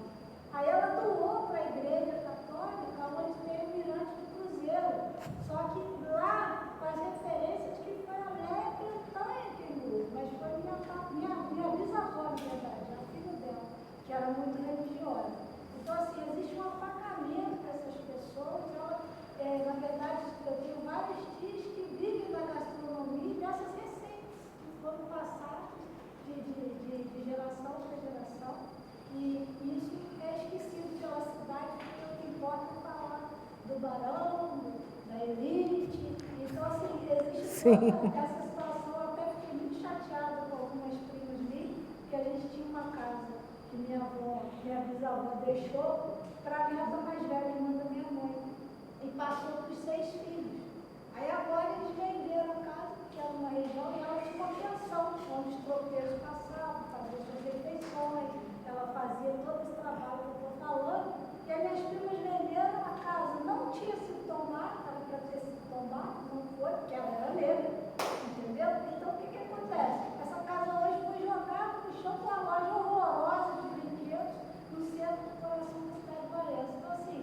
Aí ela doou para a Igreja Católica, onde tem o Mirante do Cruzeiro. Só que lá faz referência de que foi a Léia Pentanha quem doou, mas foi minha bisavó, na verdade, a filha dela, que era muito religiosa. Então, assim, existe um apacamento para essas pessoas. Na verdade, eu tenho vários tios que vivem da gastronomia e dessas receitas que foram passadas de geração para geração. E isso é esquecido pela cidade, porque o que importa é falar do barão, da elite. Então, assim, existe toda essa situação. Eu até fiquei muito chateada com algumas primas minhas, porque a gente tinha uma casa que minha bisavó deixou para a neta mais velha, irmã da minha mãe, e passou para os 6 filhos. Aí agora eles venderam a casa, que era uma região, e ela tinha uma pensão, onde os tropeiros passavam, faziam suas refeições, ela fazia todo esse trabalho que eu estou falando, e as minhas primas venderam a casa, não tinha sido tomada, era para ter sido tomada, não foi, porque ela era negra, entendeu? Então o que acontece? Essa casa hoje foi jogada no chão com uma loja horrorosa de brinquedos no centro do coração da cidade de Valença. Então, assim,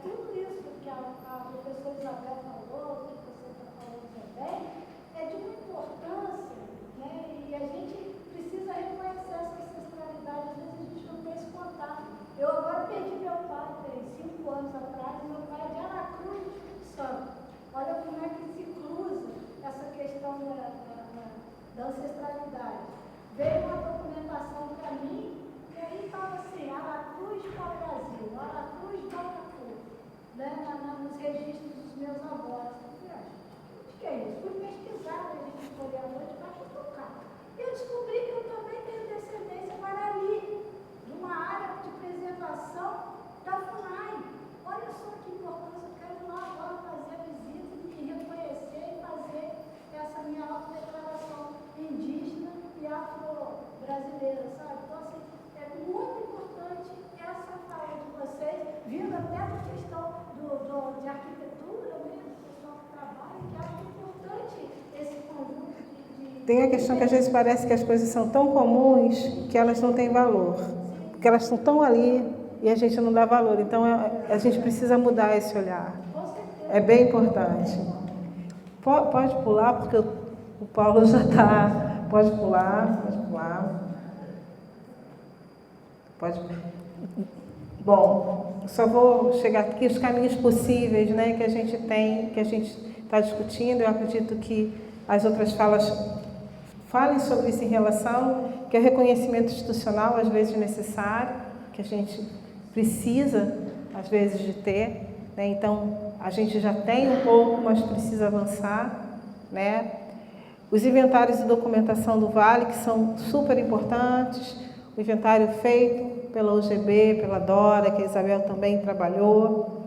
tudo isso que a professora Isabel falou, que você está falando também, é de uma importância, né? E a gente precisa reconhecer essa ancestralidade. Às vezes a gente não tem esse contato. Eu agora perdi meu pai, tem 5 anos atrás, e meu pai é de Aracruz, Espírito Santo. Olha como é que se cruza essa questão da Tem a questão que às vezes parece que as coisas são tão comuns que elas não têm valor, porque elas estão tão ali e a gente não dá valor. Então a gente precisa mudar esse olhar. É bem importante. Pode pular, porque o Paulo já está. Pode pular, pode pular. Pode. Bom, só vou chegar aqui os caminhos possíveis, né, que a gente tem, que a gente está discutindo. Eu acredito que as outras falas falem sobre isso em relação, que é o reconhecimento institucional, às vezes necessário, que a gente precisa, às vezes, de ter, né? Então, a gente já tem um pouco, mas precisa avançar, né? Os inventários e documentação do Vale, que são super importantes, o inventário feito pela UGB, pela Dora, que a Isabel também trabalhou,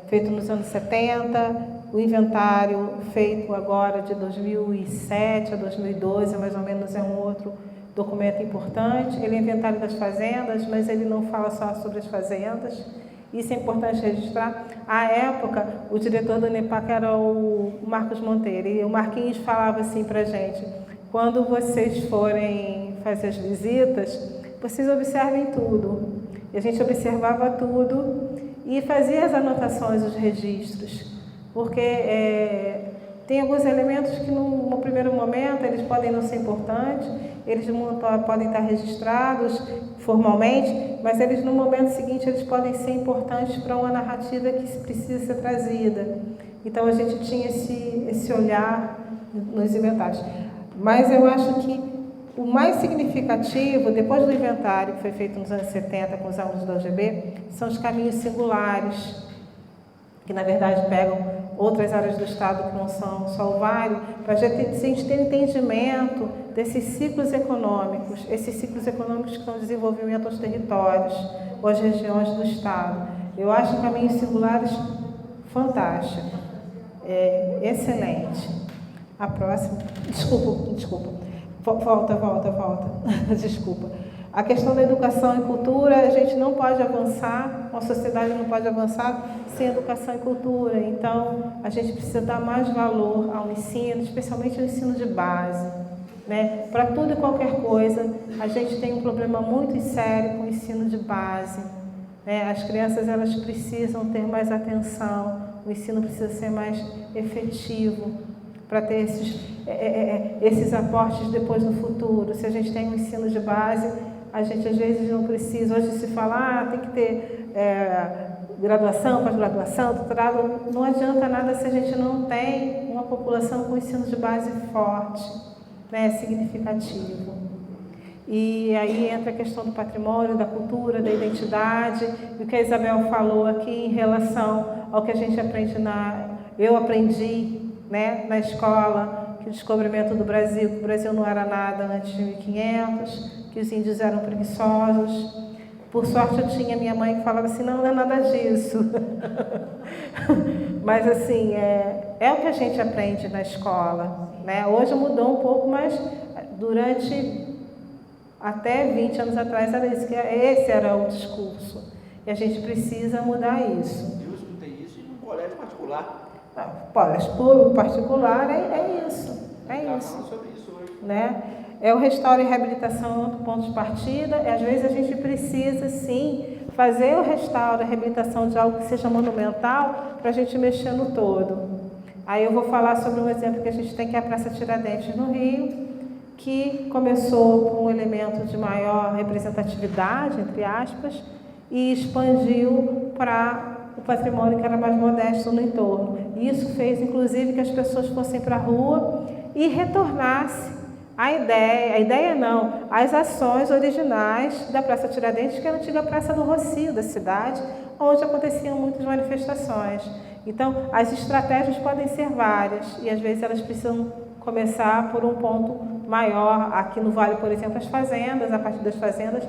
feito nos anos 70, o inventário feito agora de 2007 a 2012, mais ou menos, é um outro documento importante. Ele é inventário das fazendas, mas ele não fala só sobre as fazendas. Isso é importante registrar. À época, o diretor do NEPAC era o Marcos Monteiro, e o Marquinhos falava assim para a gente: quando vocês forem fazer as visitas, vocês observem tudo. E a gente observava tudo e fazia as anotações, os registros, porque tem alguns elementos que no primeiro momento eles podem não ser importantes, eles podem estar registrados formalmente, mas eles no momento seguinte eles podem ser importantes para uma narrativa que precisa ser trazida. Então a gente tinha esse olhar nos inventários. Mas eu acho que o mais significativo, depois do inventário que foi feito nos anos 70 com os alunos da UGB, são os caminhos singulares, que na verdade pegam outras áreas do Estado que não são só o Vale, para a gente ter entendimento desses ciclos econômicos, esses ciclos econômicos que dão desenvolvimento aos territórios ou às regiões do Estado. Eu acho caminhos singulares fantástico, excelente. A próxima, desculpa. Volta. Desculpa. A questão da educação e cultura, a gente não pode avançar, uma sociedade não pode avançar sem educação e cultura. Então, a gente precisa dar mais valor ao ensino, especialmente ao ensino de base, né? Para tudo e qualquer coisa, a gente tem um problema muito sério com o ensino de base, né? As crianças, elas precisam ter mais atenção, o ensino precisa ser mais efetivo, para ter esses aportes depois no futuro. Se a gente tem um ensino de base, a gente às vezes não precisa. Hoje se fala, tem que ter graduação, pós-graduação, doutorado. Não adianta nada se a gente não tem uma população com ensino de base forte, né, significativo. E aí entra a questão do patrimônio, da cultura, da identidade, e o que a Isabel falou aqui em relação ao que a gente aprende eu aprendi, né, na escola, que o descobrimento do Brasil, que o Brasil não era nada antes de 1500, que os índios eram preguiçosos. Por sorte eu tinha minha mãe que falava assim, não é nada disso. Mas assim, é o que a gente aprende na escola, né? Hoje mudou um pouco, mas durante até 20 anos atrás era isso, esse era o discurso. E a gente precisa mudar isso. Eu escutei isso em um colégio particular. Colégio público, particular, é isso. É isso. Sobre isso hoje. Né? É o restauro e reabilitação outro ponto de partida. E às vezes a gente precisa, sim, fazer o restauro e reabilitação de algo que seja monumental para a gente mexer no todo. Aí eu vou falar sobre um exemplo que a gente tem, que é a Praça Tiradentes, no Rio, que começou com um elemento de maior representatividade, entre aspas, e expandiu para o patrimônio que era mais modesto no entorno. E isso fez, inclusive, que as pessoas fossem para a rua e retornasse as ações originais da Praça Tiradentes, que é a antiga Praça do Rocio da cidade, onde aconteciam muitas manifestações. Então, as estratégias podem ser várias e, às vezes, elas precisam começar por um ponto maior. Aqui no Vale, por exemplo, as fazendas, a partir das fazendas,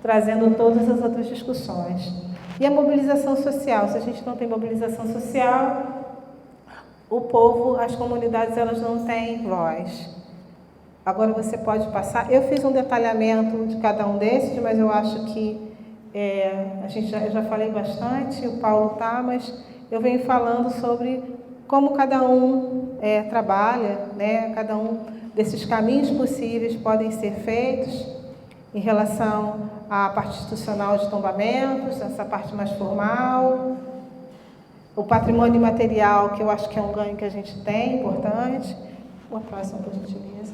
trazendo todas as outras discussões. E a mobilização social. Se a gente não tem mobilização social, o povo, as comunidades, elas não têm voz. Agora você pode passar. Eu fiz um detalhamento de cada um desses, mas eu acho que eu já falei bastante, o Paulo tá, mas eu venho falando sobre como cada um trabalha, né? Cada um desses caminhos possíveis podem ser feitos em relação à parte institucional de tombamentos, essa parte mais formal, o patrimônio imaterial, que eu acho que é um ganho que a gente tem, importante. Uma próxima, por gentileza.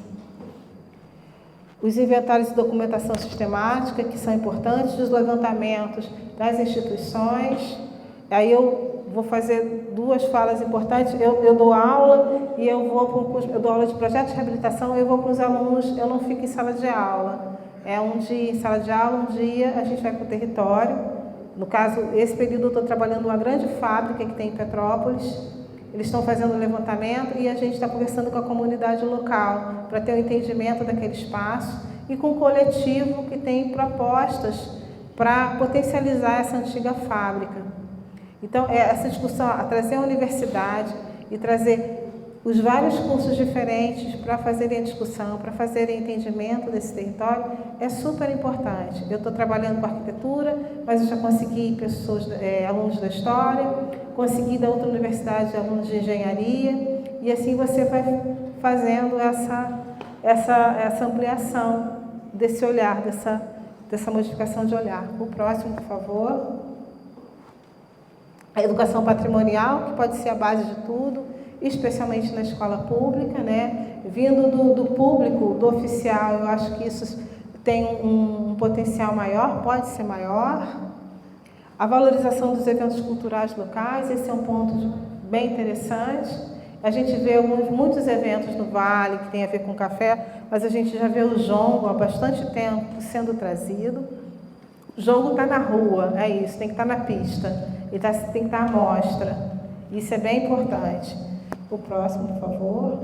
Os inventários de documentação sistemática, que são importantes, os levantamentos das instituições. Aí eu vou fazer duas falas importantes. Eu dou aula e eu dou aula de projeto de reabilitação, eu vou para os alunos, eu não fico em sala de aula. É um dia em sala de aula, um dia a gente vai para o território. No caso, esse período eu estou trabalhando numa grande fábrica que tem em Petrópolis. Eles estão fazendo o levantamento e a gente está conversando com a comunidade local para ter um entendimento daquele espaço e com o coletivo que tem propostas para potencializar essa antiga fábrica. Então, essa discussão, trazer a universidade e trazer os vários cursos diferentes para fazerem a discussão, para fazerem entendimento desse território, é super importante. Eu estou trabalhando com arquitetura, mas eu já consegui alunos da história, consegui da outra universidade alunos de engenharia, e assim você vai fazendo essa ampliação desse olhar, dessa modificação de olhar. O próximo, por favor. A educação patrimonial, que pode ser a base de tudo, especialmente na escola pública, né? Vindo do público, do oficial, eu acho que isso tem um potencial maior, pode ser maior. A valorização dos eventos culturais locais, esse é um ponto bem interessante. A gente vê muitos eventos no Vale que tem a ver com café, mas a gente já vê o jongo há bastante tempo sendo trazido. O jongo está na rua, é isso, tem que estar na pista, e tem que estar à mostra. Isso é bem importante. O próximo, por favor.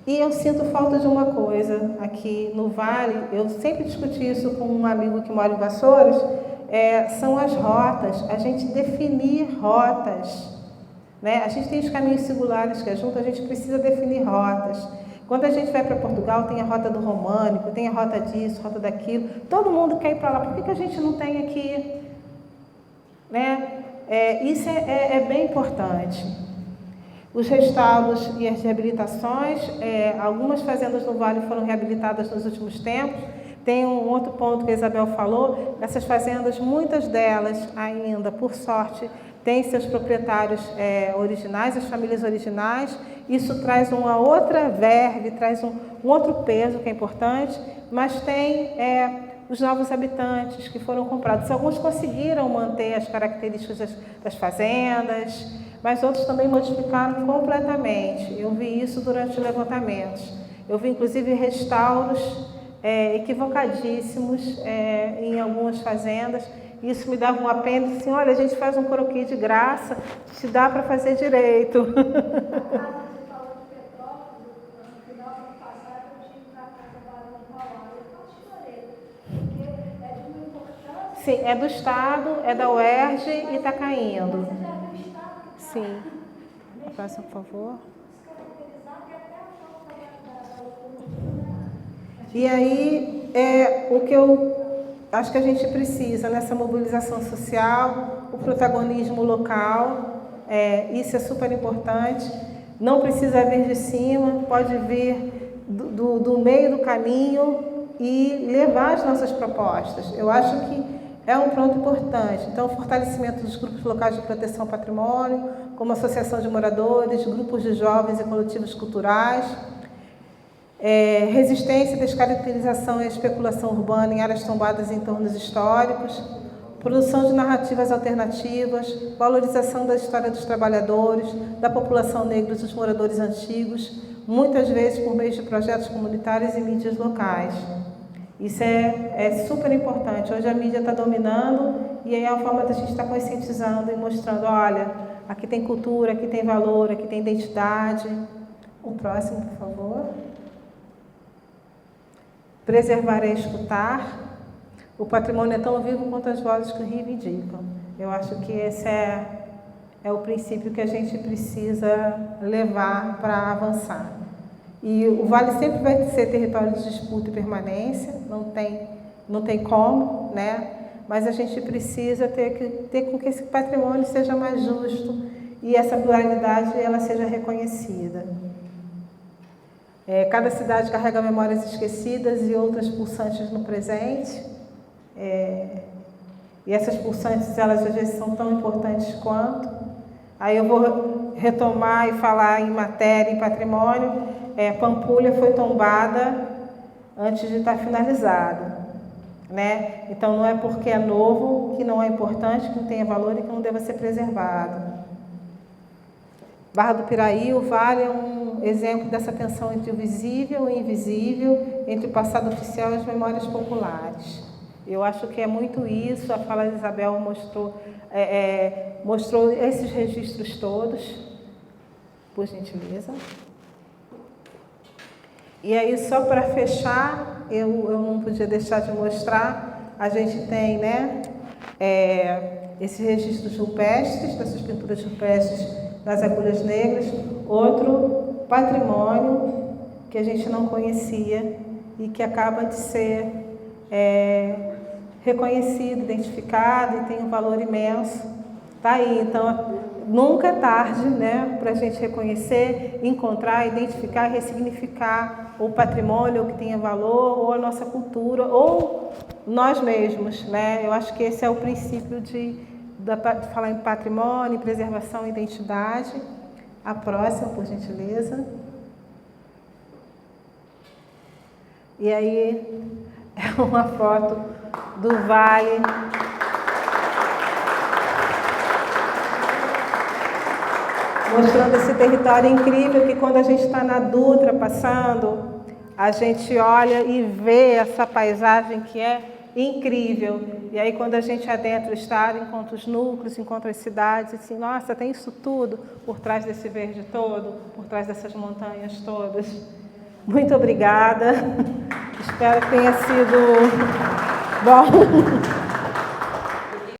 E eu sinto falta de uma coisa aqui no Vale, eu sempre discuti isso com um amigo que mora em Vassouras, são as rotas, a gente definir rotas, né? A gente tem os caminhos singulares que é junto, a gente precisa definir rotas. Quando a gente vai para Portugal, tem a rota do Românico, tem a rota disso, rota daquilo, todo mundo quer ir para lá, por que a gente não tem aqui? Né? Isso é bem importante. Os restauros e as reabilitações, algumas fazendas no Vale foram reabilitadas nos últimos tempos. Tem um outro ponto que a Isabel falou, essas fazendas, muitas delas ainda, por sorte, têm seus proprietários originais, as famílias originais. Isso traz uma outra verve, traz um outro peso que é importante, mas tem os novos habitantes que foram comprados. Alguns conseguiram manter as características das fazendas, mas outros também modificaram completamente. Eu vi isso durante os levantamentos. Eu vi, inclusive, restauros equivocadíssimos em algumas fazendas. Isso me dava um apêndice, assim, olha, a gente faz um croquis de graça, se dá para fazer direito. Sim, é do Estado, é da UERJ e está caindo. Sim. Próximo, por favor. E aí, o que eu acho que a gente precisa nessa mobilização social, o protagonismo local, isso é super importante. Não precisa vir de cima, pode vir do meio do caminho e levar as nossas propostas. Eu acho que é um ponto importante. Então, o fortalecimento dos grupos locais de proteção ao patrimônio, como associação de moradores, grupos de jovens e coletivos culturais, resistência, descaracterização e especulação urbana em áreas tombadas em entornos históricos, produção de narrativas alternativas, valorização da história dos trabalhadores, da população negra e dos moradores antigos, muitas vezes por meio de projetos comunitários e mídias locais. Isso é super importante. Hoje a mídia está dominando e aí é a forma da gente estar conscientizando e mostrando, olha, aqui tem cultura, aqui tem valor, aqui tem identidade. O próximo, por favor. Preservar é escutar. O patrimônio é tão vivo quanto as vozes que o reivindicam. Eu acho que esse é o princípio que a gente precisa levar para avançar. E o Vale sempre vai ser território de disputa e permanência, não tem como, né? Mas a gente precisa ter com que esse patrimônio seja mais justo e essa pluralidade ela seja reconhecida. Cada cidade carrega memórias esquecidas e outras pulsantes no presente. E essas pulsantes, elas às vezes são tão importantes quanto. Aí eu vou retomar e falar em matéria e patrimônio. Pampulha foi tombada antes de estar finalizada, né? Então não é porque é novo que não é importante, que não tenha valor e que não deva ser preservado. Barra do Piraí, o Vale é um exemplo dessa tensão entre o visível e o invisível, entre o passado oficial e as memórias populares. Eu acho que é muito isso, a fala de Isabel mostrou esses registros todos, por gentileza. E aí, só para fechar, eu não podia deixar de mostrar, a gente tem, né, esses registros rupestres, dessas pinturas rupestres nas agulhas negras, outro patrimônio que a gente não conhecia e que acaba de ser reconhecido, identificado e tem um valor imenso. Tá aí, então nunca é tarde, né, para a gente reconhecer, encontrar, identificar e ressignificar o patrimônio, o que tenha valor, ou a nossa cultura, ou nós mesmos, né? Eu acho que esse é o princípio de falar em patrimônio, em preservação e identidade. A próxima, por gentileza. E aí, é uma foto do Vale. Mostrando esse território incrível que quando a gente está na Dutra passando, a gente olha e vê essa paisagem que é incrível. E aí quando a gente adentra o estado, encontra os núcleos, encontra as cidades, e assim, nossa, tem isso tudo por trás desse verde todo, por trás dessas montanhas todas. Muito obrigada. Espero que tenha sido bom.